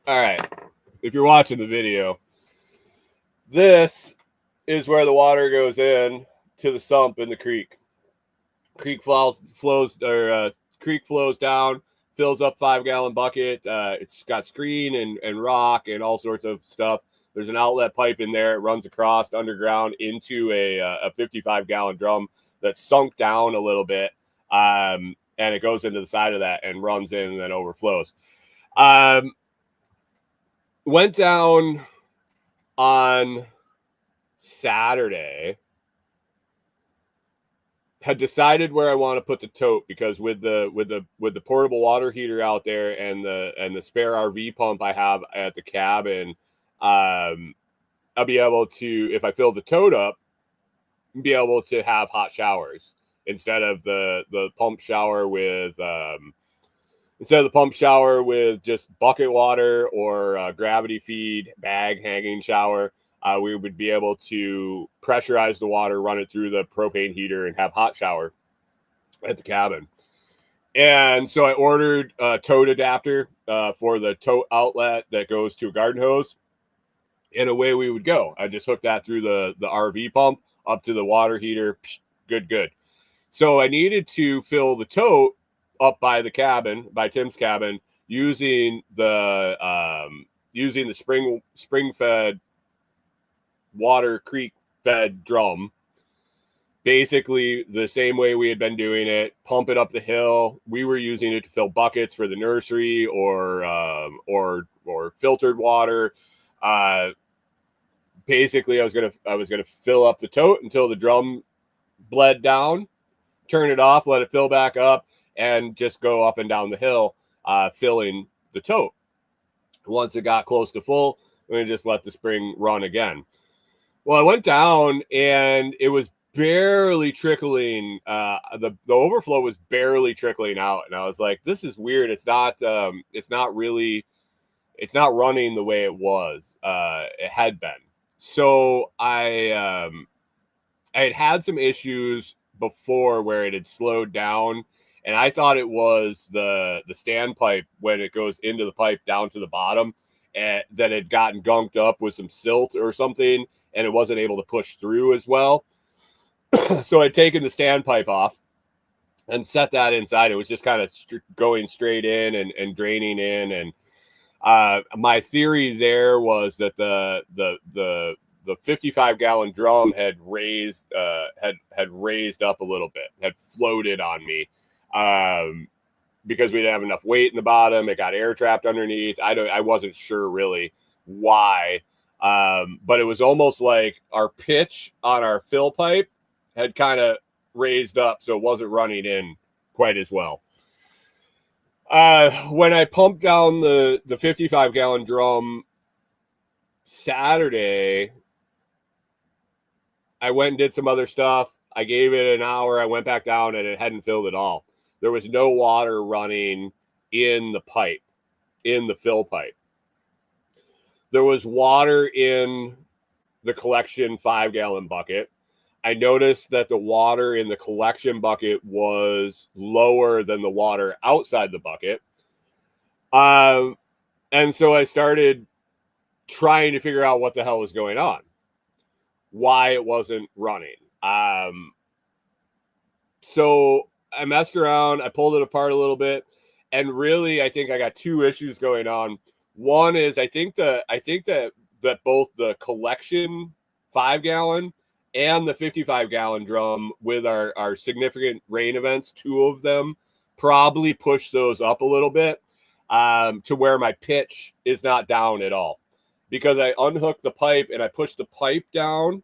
B: All right, if you're watching the video, this is where the water goes in to the sump in the creek. Creek flows down, fills up 5-gallon bucket. It's got screen and rock and all sorts of stuff. There's an outlet pipe in there. It runs across underground into a 55-gallon drum that's sunk down a little bit, and it goes into the side of that and runs in and then overflows. Went down on Saturday. Had decided where I want to put the tote, because with the portable water heater out there and the spare RV pump I have at the cabin, I'll be able to, if I fill the tote up, be able to have hot showers instead of the pump shower with just bucket water or gravity feed bag hanging shower. We would be able to pressurize the water, run it through the propane heater, and have hot shower at the cabin. And so I ordered a tote adapter for the tote outlet that goes to a garden hose, and away we would go. I just hooked that through the RV pump up to the water heater. Good. So I needed to fill the tote up by the cabin, by Tim's cabin, using the spring fed water creek fed drum, basically the same way we had been doing it. Pump it up the hill. We were using it to fill buckets for the nursery or filtered water. Basically I was gonna fill up the tote until the drum bled down, turn it off, let it fill back up, and just go up and down the hill filling the tote. Once it got close to full, we just let the spring run again. Well, I went down and it was barely trickling. The overflow was barely trickling out, and I was like, "This is weird. It's not running the way it was. It had been." So I had some issues before where it had slowed down, and I thought it was the standpipe when it goes into the pipe down to the bottom, and that had gotten gunked up with some silt or something, and it wasn't able to push through as well. So I'd taken the standpipe off and set that inside. It was just kind of going straight in and draining in. And my theory there was that the 55-gallon drum had raised up a little bit, had floated on me, because we didn't have enough weight in the bottom. It got air trapped underneath. I wasn't sure really why. But it was almost like our pitch on our fill pipe had kind of raised up, so it wasn't running in quite as well. When I pumped down the 55-gallon drum Saturday, I went and did some other stuff. I gave it an hour. I went back down and it hadn't filled at all. There was no water running in the pipe, in the fill pipe. There was water in the collection 5-gallon bucket. I noticed that the water in the collection bucket was lower than the water outside the bucket. And so I started trying to figure out what the hell was going on, why it wasn't running. So I messed around, I pulled it apart a little bit, and really I think I got two issues going on. One is I think that both the collection 5-gallon and the 55-gallon drum with our significant rain events, two of them probably push those up a little bit to where my pitch is not down at all. Because I unhooked the pipe and I pushed the pipe down,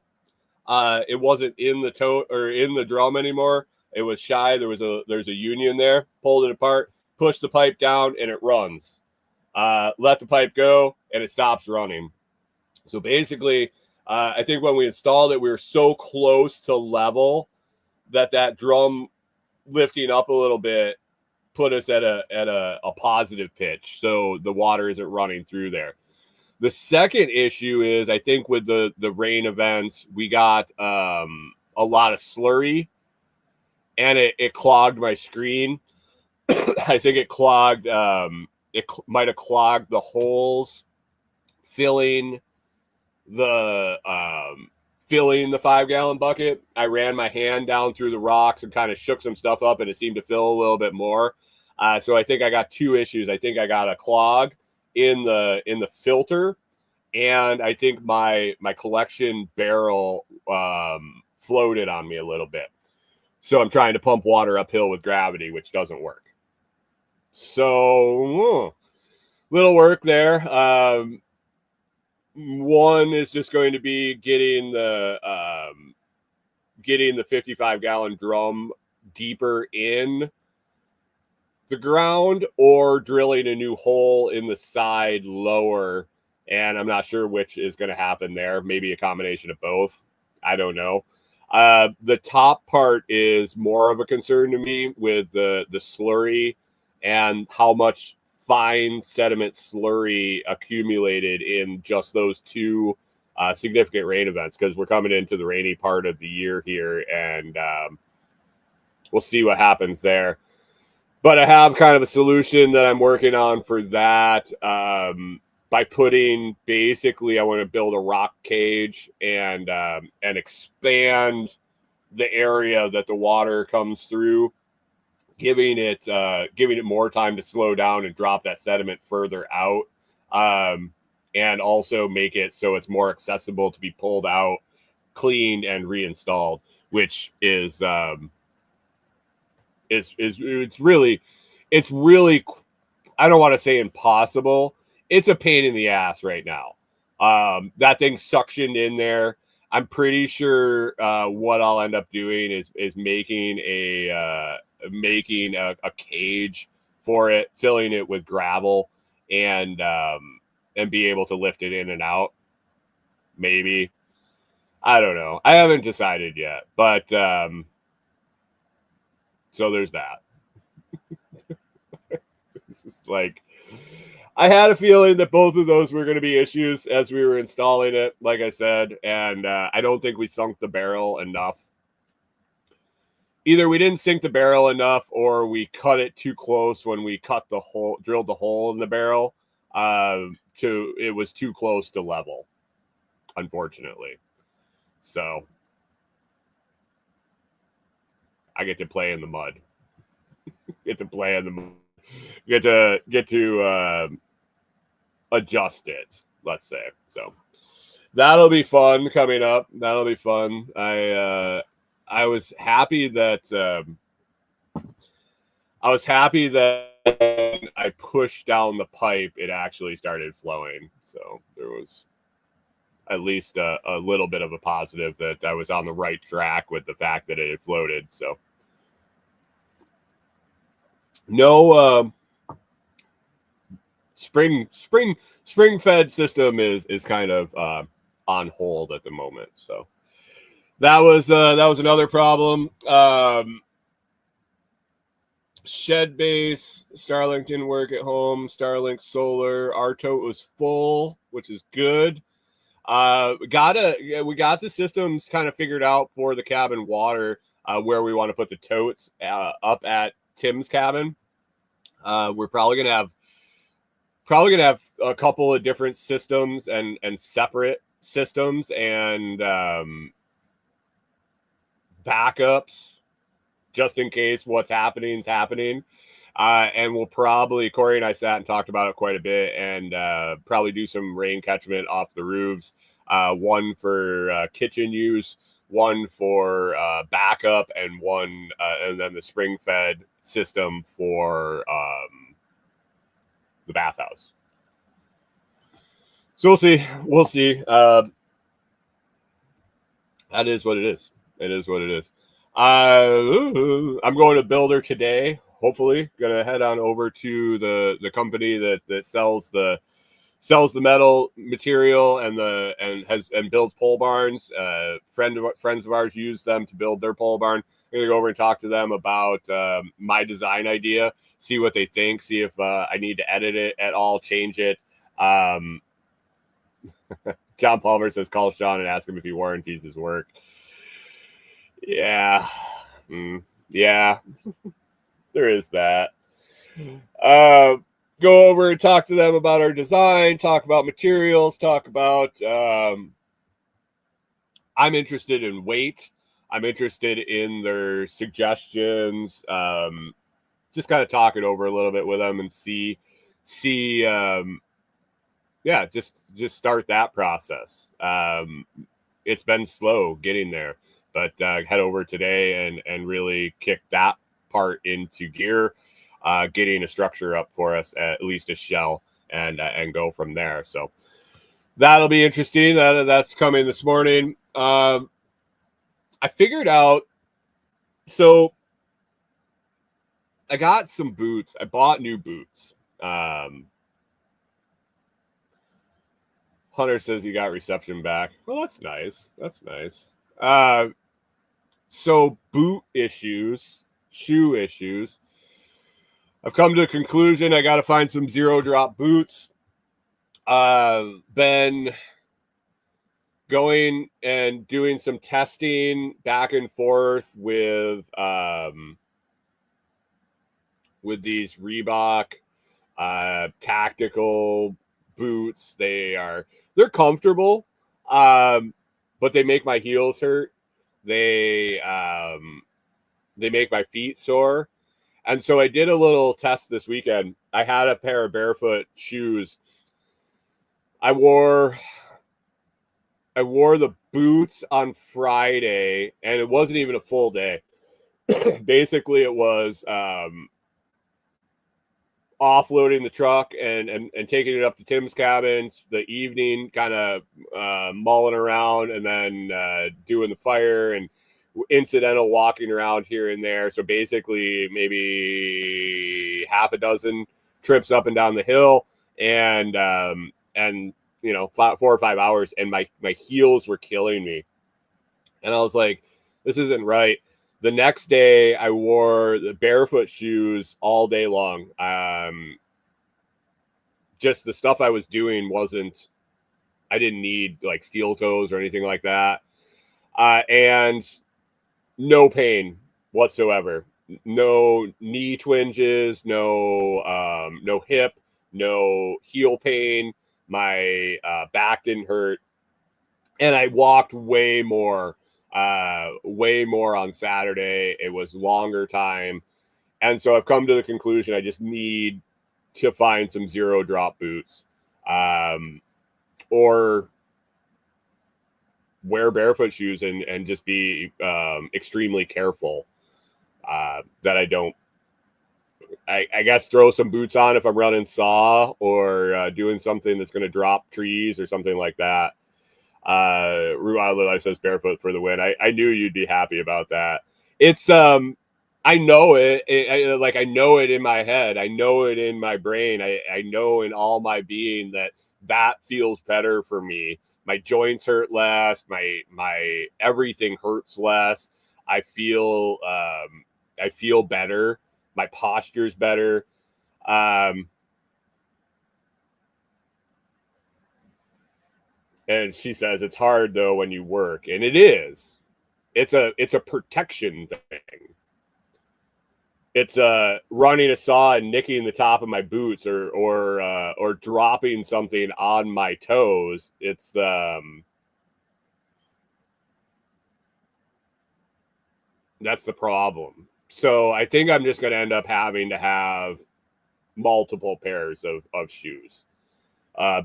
B: it wasn't in the tote or in the drum anymore. It was shy. There's a union there. Pulled it apart, pushed the pipe down, and it runs. Let the pipe go, and it stops running. So basically, I think when we installed it, we were so close to level that drum lifting up a little bit put us at a positive pitch. So the water isn't running through there. The second issue is I think with the rain events, we got a lot of slurry, and it clogged my screen. I think it clogged. It might have clogged the holes filling the 5-gallon bucket. I ran my hand down through the rocks and kind of shook some stuff up, and it seemed to fill a little bit more. So I think I got two issues. I think I got a clog in the filter, and I think my collection barrel floated on me a little bit. So I'm trying to pump water uphill with gravity, which doesn't work. So little work there. One is just going to be getting the 55-gallon drum deeper in the ground, or drilling a new hole in the side lower, and I'm not sure which is going to happen there. Maybe a combination of both. I don't know. The top part is more of a concern to me with the slurry and how much fine sediment slurry accumulated in just those two significant rain events, because we're coming into the rainy part of the year here, and we'll see what happens there. But I have kind of a solution that I'm working on for that, by putting, basically, I want to build a rock cage and expand the area that the water comes through, giving it more time to slow down and drop that sediment further out, and also make it so it's more accessible to be pulled out, cleaned, and reinstalled, which is it's really, I don't want to say impossible. It's a pain in the ass right now. That thing's suctioned in there. I'm pretty sure what I'll end up doing is making a cage for it, filling it with gravel, and be able to lift it in and out. Maybe. I don't know. I haven't decided yet, but so there's that. It's just like, I had a feeling that both of those were going to be issues as we were installing it, like I said, and I don't think we sunk the barrel enough. Either we didn't sink the barrel enough, or we cut it too close when we drilled the hole in the barrel. It was too close to level, unfortunately. So I get to play in the mud. Get to adjust it, let's say. So that'll be fun coming up. That'll be fun. I was happy that I pushed down the pipe, it actually started flowing. So there was at least a little bit of a positive that I was on the right track with the fact that it had floated. So no spring fed system is kind of on hold at the moment. So that was another problem. Shed base, Starlink didn't work at home. Starlink solar, our tote was full, which is good. We got the systems kind of figured out for the cabin water, where we want to put the totes up at Tim's cabin. We're probably gonna have a couple of different systems and separate systems and backups just in case what's happening is happening. And we'll probably, Corey and I sat and talked about it quite a bit, and probably do some rain catchment off the roofs. One for kitchen use, one for backup, and one and then the spring fed system for the bathhouse. So we'll see. That is what it is. It is what it is. I'm going to Builder today. Hopefully, gonna head on over to the company that sells the metal material and builds pole barns. Friends of ours use them to build their pole barn. I'm gonna go over and talk to them about my design idea. See what they think. See if I need to edit it at all, change it. John Palmer says call Sean and ask him if he warranties his work. Yeah. Yeah. There is that. Go over and talk to them about our design, talk about materials, talk about I'm interested in weight. I'm interested in their suggestions. Just kind of talk it over a little bit with them and see yeah, just start that process. It's been slow getting there, but head over today and really kick that part into gear, getting a structure up for us, at least a shell, and go from there. So that'll be interesting. That's coming this morning. I figured out, so I got some boots. I bought new boots. Hunter says he got reception back. Well, that's nice. That's nice. So boot issues, shoe issues. I've come to the conclusion I got to find some zero drop boots. Been going and doing some testing back and forth with these Reebok tactical boots. They're comfortable, but they make my heels hurt. They make my feet sore. And so I did a little test this weekend. I had a pair of barefoot shoes. I wore the boots on Friday, and it wasn't even a full day. Basically, it was offloading the truck and taking it up to Tim's cabin, the evening, kind of mulling around, and then doing the fire and incidental walking around here and there. So basically maybe half a dozen trips up and down the hill, and 4 or 5 hours, and my heels were killing me. And I was like, this isn't right. The next day I wore the barefoot shoes all day long. Just the stuff I was doing I didn't need like steel toes or anything like that. And no pain whatsoever. No knee twinges, no hip, no heel pain. My back didn't hurt. And I walked way more on Saturday. It was longer time. And so I've come to the conclusion I just need to find some zero drop boots, or wear barefoot shoes and just be extremely careful that I don't, I guess, throw some boots on if I'm running saw or doing something that's going to drop trees or something like that. Ruala Life says barefoot for the win. I knew you'd be happy about that. It's I know it. I know it in my head. I know it in my brain. I know in all my being that feels better for me my joints hurt less, my everything hurts less. I feel better. My posture's better. And she says it's hard though when you work, and it is. It's a protection thing. It's running a saw and nicking the top of my boots, or dropping something on my toes. It's that's the problem. So I think I'm just going to end up having to have multiple pairs of shoes.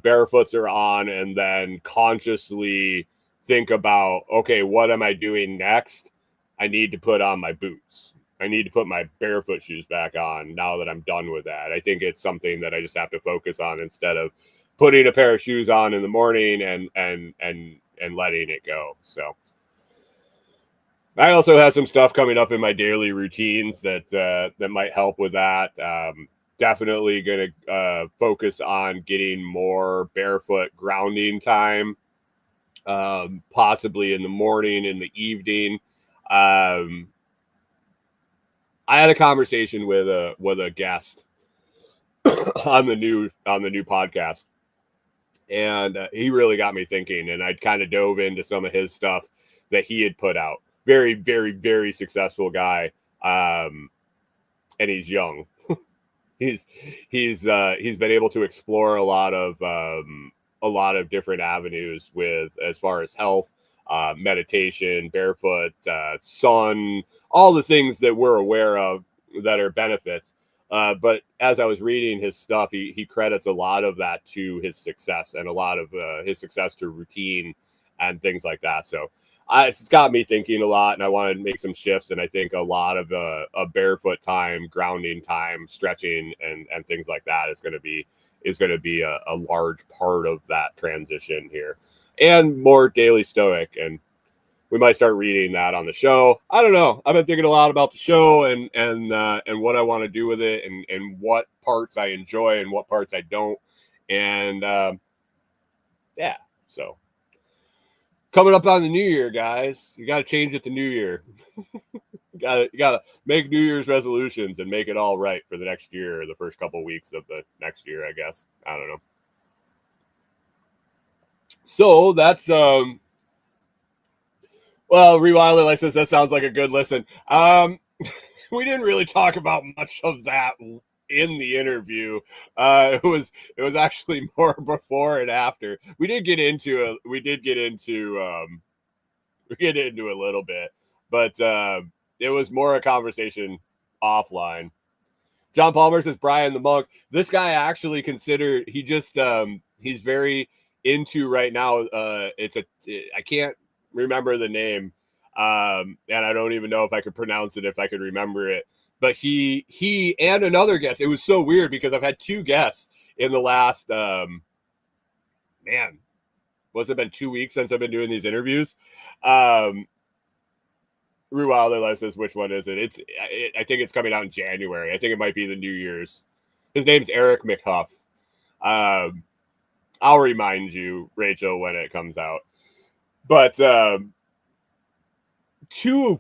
B: Barefoots are on, and then consciously think about, okay, what am I doing next? I need to put on my boots. I need to put my barefoot shoes back on now that I'm done with that. I think it's something that I just have to focus on instead of putting a pair of shoes on in the morning and letting it go. So I also have some stuff coming up in my daily routines that might help with that. Definitely going to focus on getting more barefoot grounding time, possibly in the morning, in the evening. I had a conversation with a guest on the new podcast, and he really got me thinking. And I kind of dove into some of his stuff that he had put out. Very, very, very successful guy, and he's young. he's been able to explore a lot of different avenues with as far as health, meditation, barefoot, sun, all the things that we're aware of that are benefits. But as I was reading his stuff, he credits a lot of that to his success, and a lot of his success to routine and things like that. So it's got me thinking a lot, and I want to make some shifts. And I think a lot of a barefoot time, grounding time, stretching, and things like that is going to be a large part of that transition here, and more daily stoic. And we might start reading that on the show. I don't know. I've been thinking a lot about the show and what I want to do with it, and what parts I enjoy and what parts I don't. And yeah, so coming up on the new year, guys, you got to change it to New Year. you gotta make New Year's resolutions and make it all right for the next year, or the first couple weeks of the next year, I guess. I don't know. So that's well, Rewilded License, that sounds like a good listen. We didn't really talk about much of that in the interview. It was actually more before and after. We did get into a little bit, but it was more a conversation offline. John Palmer says Brian the Monk. This guy actually considered, he's very into right now. I can't remember the name, and I don't even know if I could pronounce it, if I could remember it. But he and another guest. It was so weird because I've had two guests in the last what's it been, 2 weeks since I've been doing these interviews. Rewilder Life says, which one is it? I think it's coming out in January. I think it might be the New Year's. His name's Eric McHuff. I'll remind you, Rachel, when it comes out. But two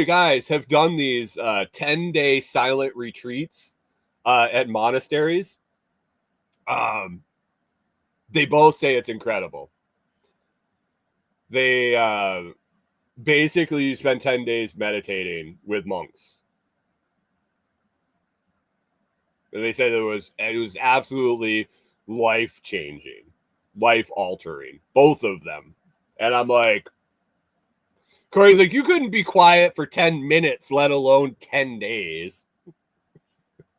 B: guys have done these 10-day silent retreats at monasteries. They both say it's incredible. They basically, you spend 10 days meditating with monks. And they said it was absolutely life-changing, life-altering, both of them. And I'm like, Corey's like, you couldn't be quiet for 10 minutes, let alone 10 days.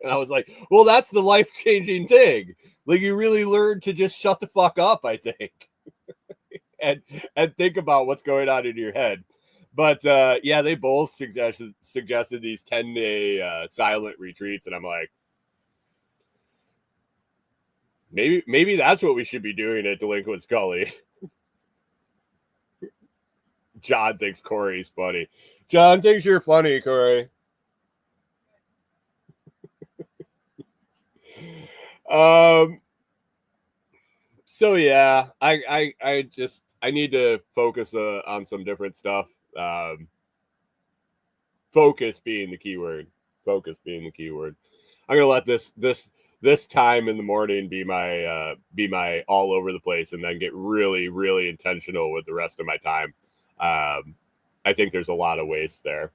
B: And I was like, well, that's the life-changing thing. Like, you really learn to just shut the fuck up, I think. and think about what's going on in your head. But yeah, they both suggested these 10-day silent retreats, and I'm like, maybe that's what we should be doing at Delinquent Scully. John thinks Corey's funny. John thinks you're funny, Corey. So yeah, I just I need to focus on some different stuff. Focus being the key word. Focus being the key word. I'm gonna let this time in the morning be my all over the place, and then get really intentional with the rest of my time. I think there's a lot of waste there.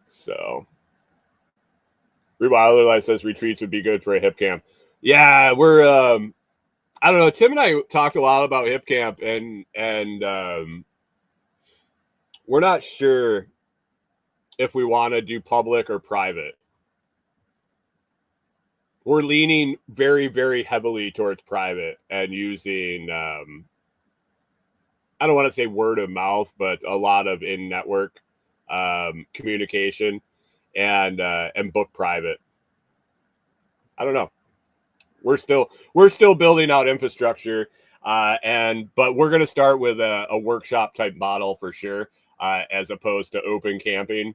B: So, Rewilder Life says retreats would be good for a hip camp. Yeah, we're I don't know. Tim and I talked a lot about hip camp, and we're not sure if we want to do public or private. We're leaning very heavily towards private and using I don't want to say word of mouth, but a lot of in network communication and book private. I don't know. We're still building out infrastructure, but we're going to start with a workshop type model for sure, as opposed to open camping,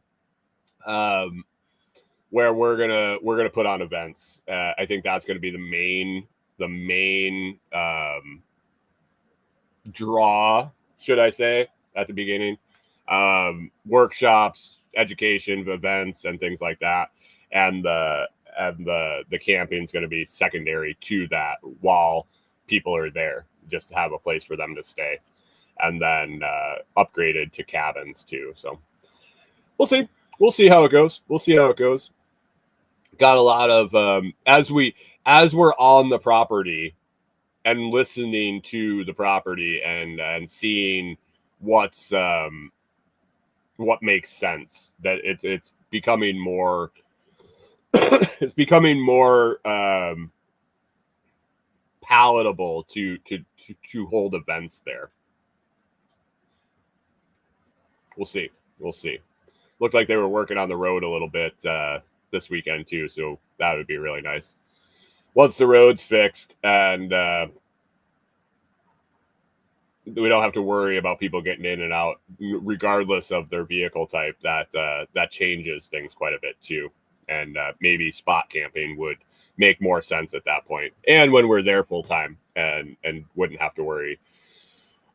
B: where we're gonna put on events. I think that's going to be the main draw, should I say, at the beginning. Workshops, education, events, and things like that, and the camping is going to be secondary to that while people are there, just to have a place for them to stay, and then upgraded to cabins too. So we'll see how it goes. Got a lot of as we're on the property and listening to the property and seeing what makes sense, that it's becoming more it's becoming more palatable to hold events there. We'll see. Looked like they were working on the road a little bit this weekend too, so that would be really nice once the road's fixed, and we don't have to worry about people getting in and out regardless of their vehicle type. That changes things quite a bit too, and maybe spot camping would make more sense at that point, and when we're there full time, and wouldn't have to worry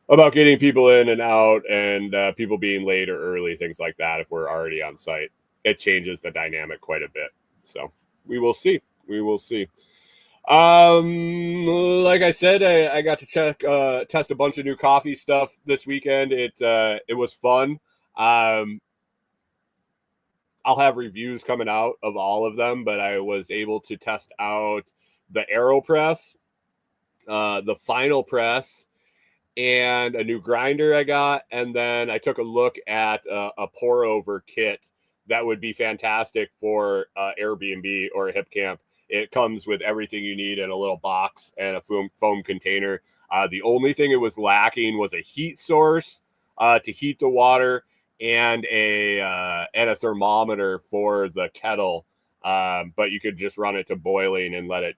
B: about getting people in and out, and people being late or early, things like that. If we're already on site, it changes the dynamic quite a bit. So we will see. Like I said, I got to test a bunch of new coffee stuff this weekend. It was fun. I'll have reviews coming out of all of them, but I was able to test out the AeroPress, the Final Press, and a new grinder I got. And then I took a look at a pour over kit that would be fantastic for Airbnb or a hip camp. It comes with everything you need in a little box and a foam container. The only thing it was lacking was a heat source to heat the water, and a thermometer for the kettle. But you could just run it to boiling and let it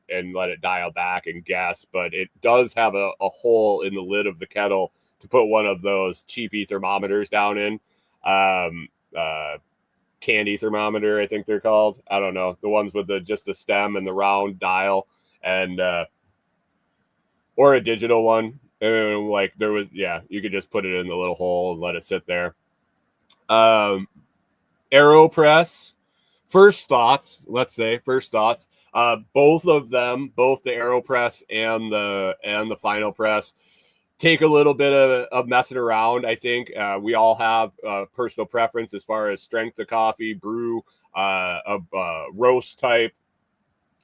B: dial back and guess. But it does have a hole in the lid of the kettle to put one of those cheapy thermometers down in. Candy thermometer, I think they're called. I don't know, the ones with just the stem and the round dial, and or a digital one. And like there was, you could just put it in the little hole and let it sit there. AeroPress. First thoughts. Both of them, both the AeroPress and the Final Press, take a little bit of messing around. I think we all have personal preference as far as strength of coffee, brew, roast type,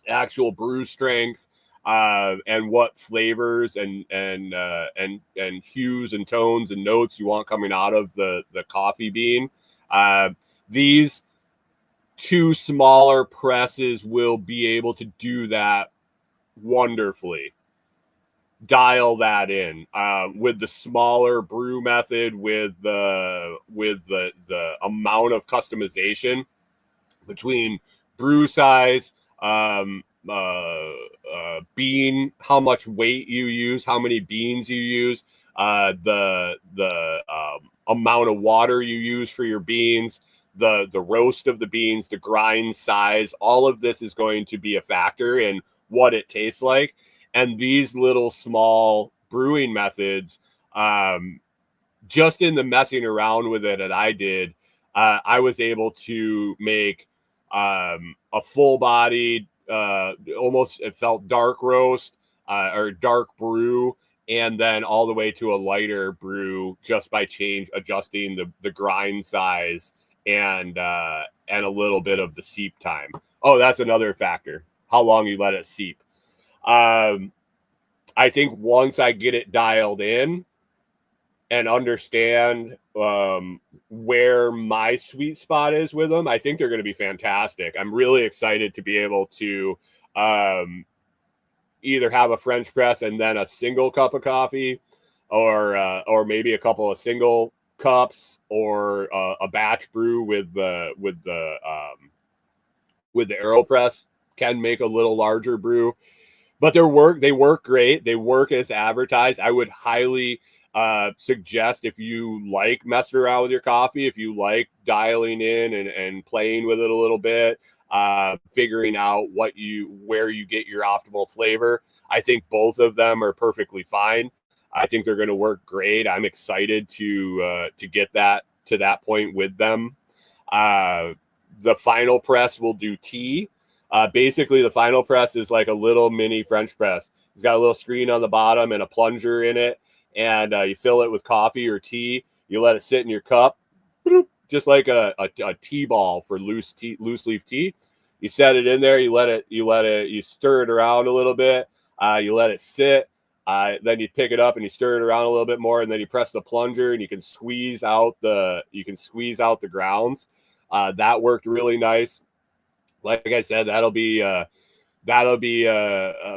B: actual brew strength, and what flavors and hues and tones and notes you want coming out of the coffee bean. These two smaller presses will be able to do that wonderfully. Dial that in with the smaller brew method, with the amount of customization between brew size, bean, how much weight you use, how many beans you use, the amount of water you use for your beans, the roast of the beans, the grind size. All of this is going to be a factor in what it tastes like. And these little small brewing methods, just in the messing around with it that I did, I was able to make a full-bodied, almost it felt dark roast or dark brew, and then all the way to a lighter brew just by adjusting the grind size and a little bit of the seep time. Oh, that's another factor, how long you let it seep. I think once I get it dialed in and understand where my sweet spot is with them, I think they're going to be fantastic. I'm really excited to be able to either have a French press and then a single cup of coffee, or maybe a couple of single cups, or a batch brew with the AeroPress can make a little larger brew. But they work great. They work as advertised. I would highly suggest, if you like messing around with your coffee, if you like dialing in and playing with it a little bit, figuring out where you get your optimal flavor, I think both of them are perfectly fine. I think they're going to work great. I'm excited to get that to that point with them. The final press will do tea. Basically, the final press is like a little mini French press. It's got a little screen on the bottom and a plunger in it, and you fill it with coffee or tea. You let it sit in your cup, just like a tea ball for loose leaf tea. You set it in there. You stir it around a little bit. You let it sit. Then you pick it up and you stir it around a little bit more, and then you press the plunger and you can squeeze out the grounds. That worked really nice. Like I said, that'll be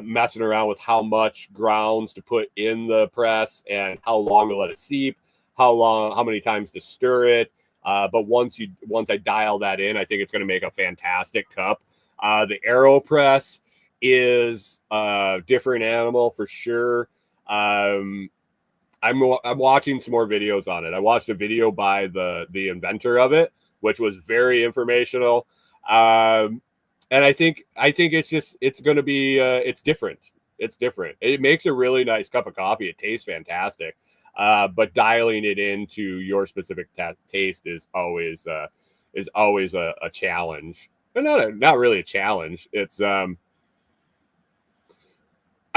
B: messing around with how much grounds to put in the press and how long to let it seep, how many times to stir it. But once I dial that in, I think it's going to make a fantastic cup. The AeroPress is a different animal for sure. I'm watching some more videos on it. I watched a video by the inventor of it, which was very informational. And I think it's going to be it's different. It's different. It makes a really nice cup of coffee. It tastes fantastic. But dialing it into your specific taste is always a challenge. But not really a challenge. It's I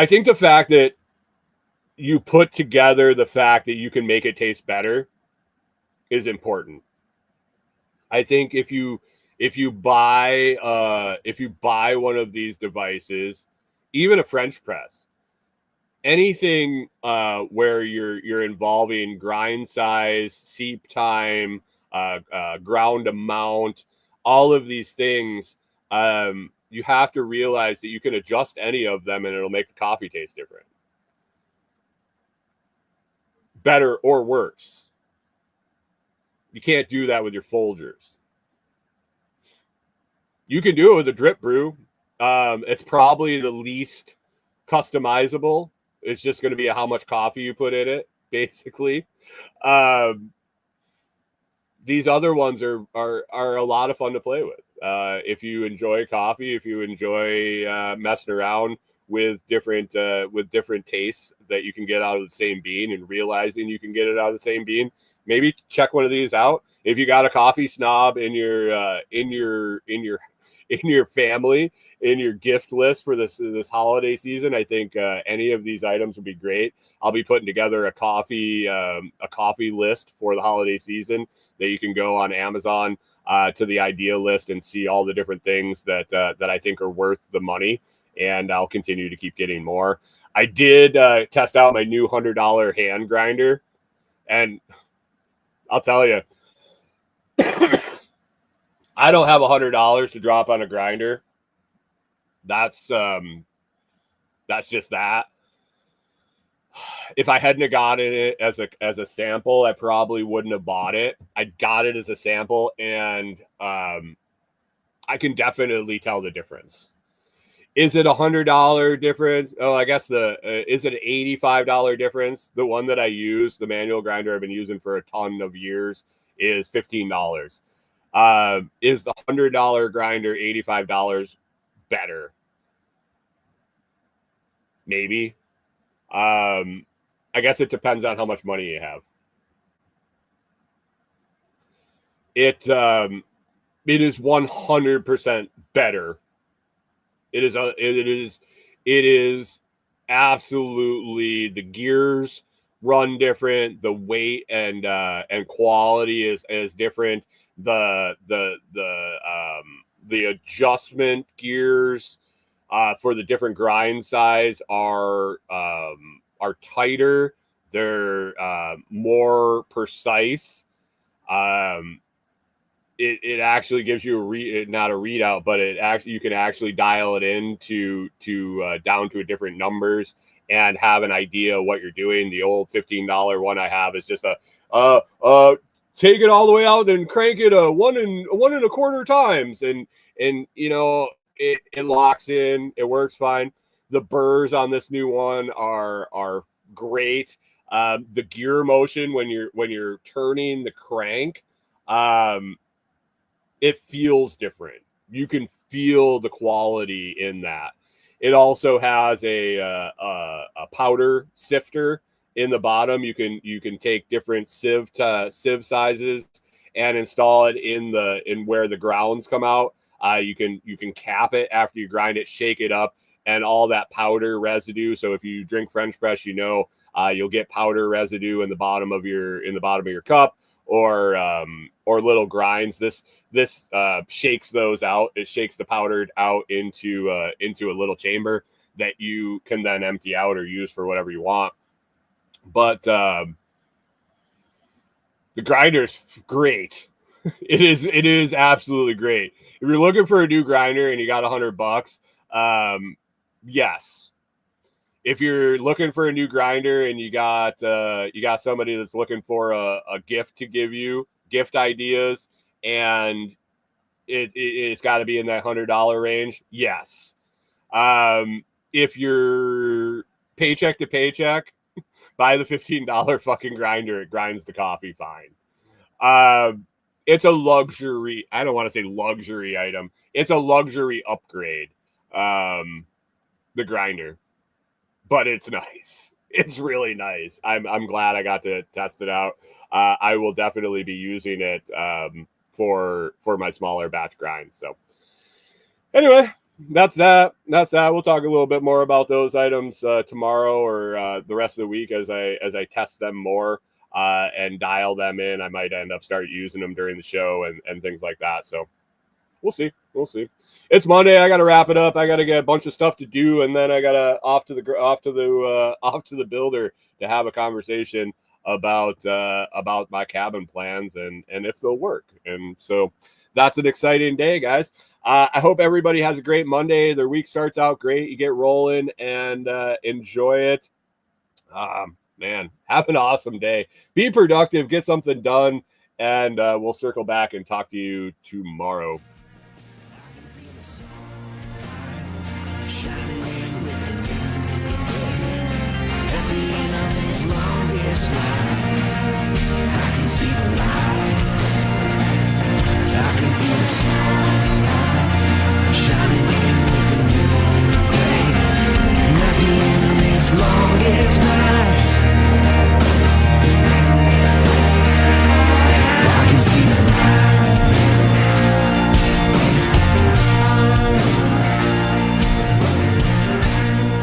B: think the fact that you put together the fact that you can make it taste better is important. I think if you buy one of these devices, even a French press, anything where you're involving grind size, seep time, ground amount, all of these things, you have to realize that you can adjust any of them and it'll make the coffee taste different, better or worse. You can't do that with your Folgers. You can do it with a drip brew. It's probably the least customizable. It's just going to be how much coffee you put in it, basically. These other ones are a lot of fun to play with. If you enjoy coffee, if you enjoy messing around with different tastes that you can get out of the same bean, and realizing you can get it out of the same bean, maybe check one of these out. If you got a coffee snob in your family, in your gift list for this holiday season, I think any of these items would be great. I'll be putting together a coffee list for the holiday season that you can go on Amazon to the idea list and see all the different things that I think are worth the money, and I'll continue to keep getting more. I did test out my new $100 hand grinder, and I'll tell you, I don't have $100 to drop on a grinder. That's just that. If I hadn't gotten it as a sample, I probably wouldn't have bought it. I got it as a sample, and I can definitely tell the difference. Is it $100 difference? Oh, I guess is it an $85 difference? The one that I use, the manual grinder I've been using for a ton of years, is $15. Is the $100 grinder $85 better? maybe. I guess it depends on how much money you have. It is 100% better. It is absolutely, the gears run different, the weight and quality is different. The adjustment gears for the different grind size are tighter. They're more precise. It actually gives you not a readout, but you can actually dial it in to down to a different numbers and have an idea of what you're doing. The old $15 one I have is just take it all the way out and crank it one and a quarter times, and you know, it locks in, it works fine. The burrs on this new one are great. The gear motion when you're turning the crank, it feels different. You can feel the quality in that. It also has a powder sifter in the bottom. You can take different sieve sizes and install it in where the grounds come out. You can cap it after you grind it, shake it up, and all that powder residue. So if you drink French press, you know you'll get powder residue in the bottom of your cup, or little grinds. This shakes those out. It shakes the powdered out into a little chamber that you can then empty out or use for whatever you want. But the grinder's great. It is absolutely great. If you're looking for a new grinder and you got $100, yes. If you're looking for a new grinder and you got somebody that's looking for a gift to give you, gift ideas, and it's got to be in that $100 range, yes. If you're paycheck to paycheck, buy the $15 fucking grinder. It grinds the coffee fine. It's a luxury. I don't want to say luxury item. It's a luxury upgrade. The grinder. But it's nice. It's really nice. I'm glad I got to test it out. I will definitely be using it for my smaller batch grinds. So anyway, that's that. We'll talk a little bit more about those items tomorrow or the rest of the week as I test them more and dial them in. I might end up start using them during the show and things like that. So we'll see. It's Monday. I got to wrap it up. I got to get a bunch of stuff to do, and then I got to off to the builder to have a conversation about my cabin plans and if they'll work. And so that's an exciting day, guys. I hope everybody has a great Monday. Their week starts out great. You get rolling and enjoy it. Man, have an awesome day. Be productive. Get something done, and we'll circle back and talk to you tomorrow.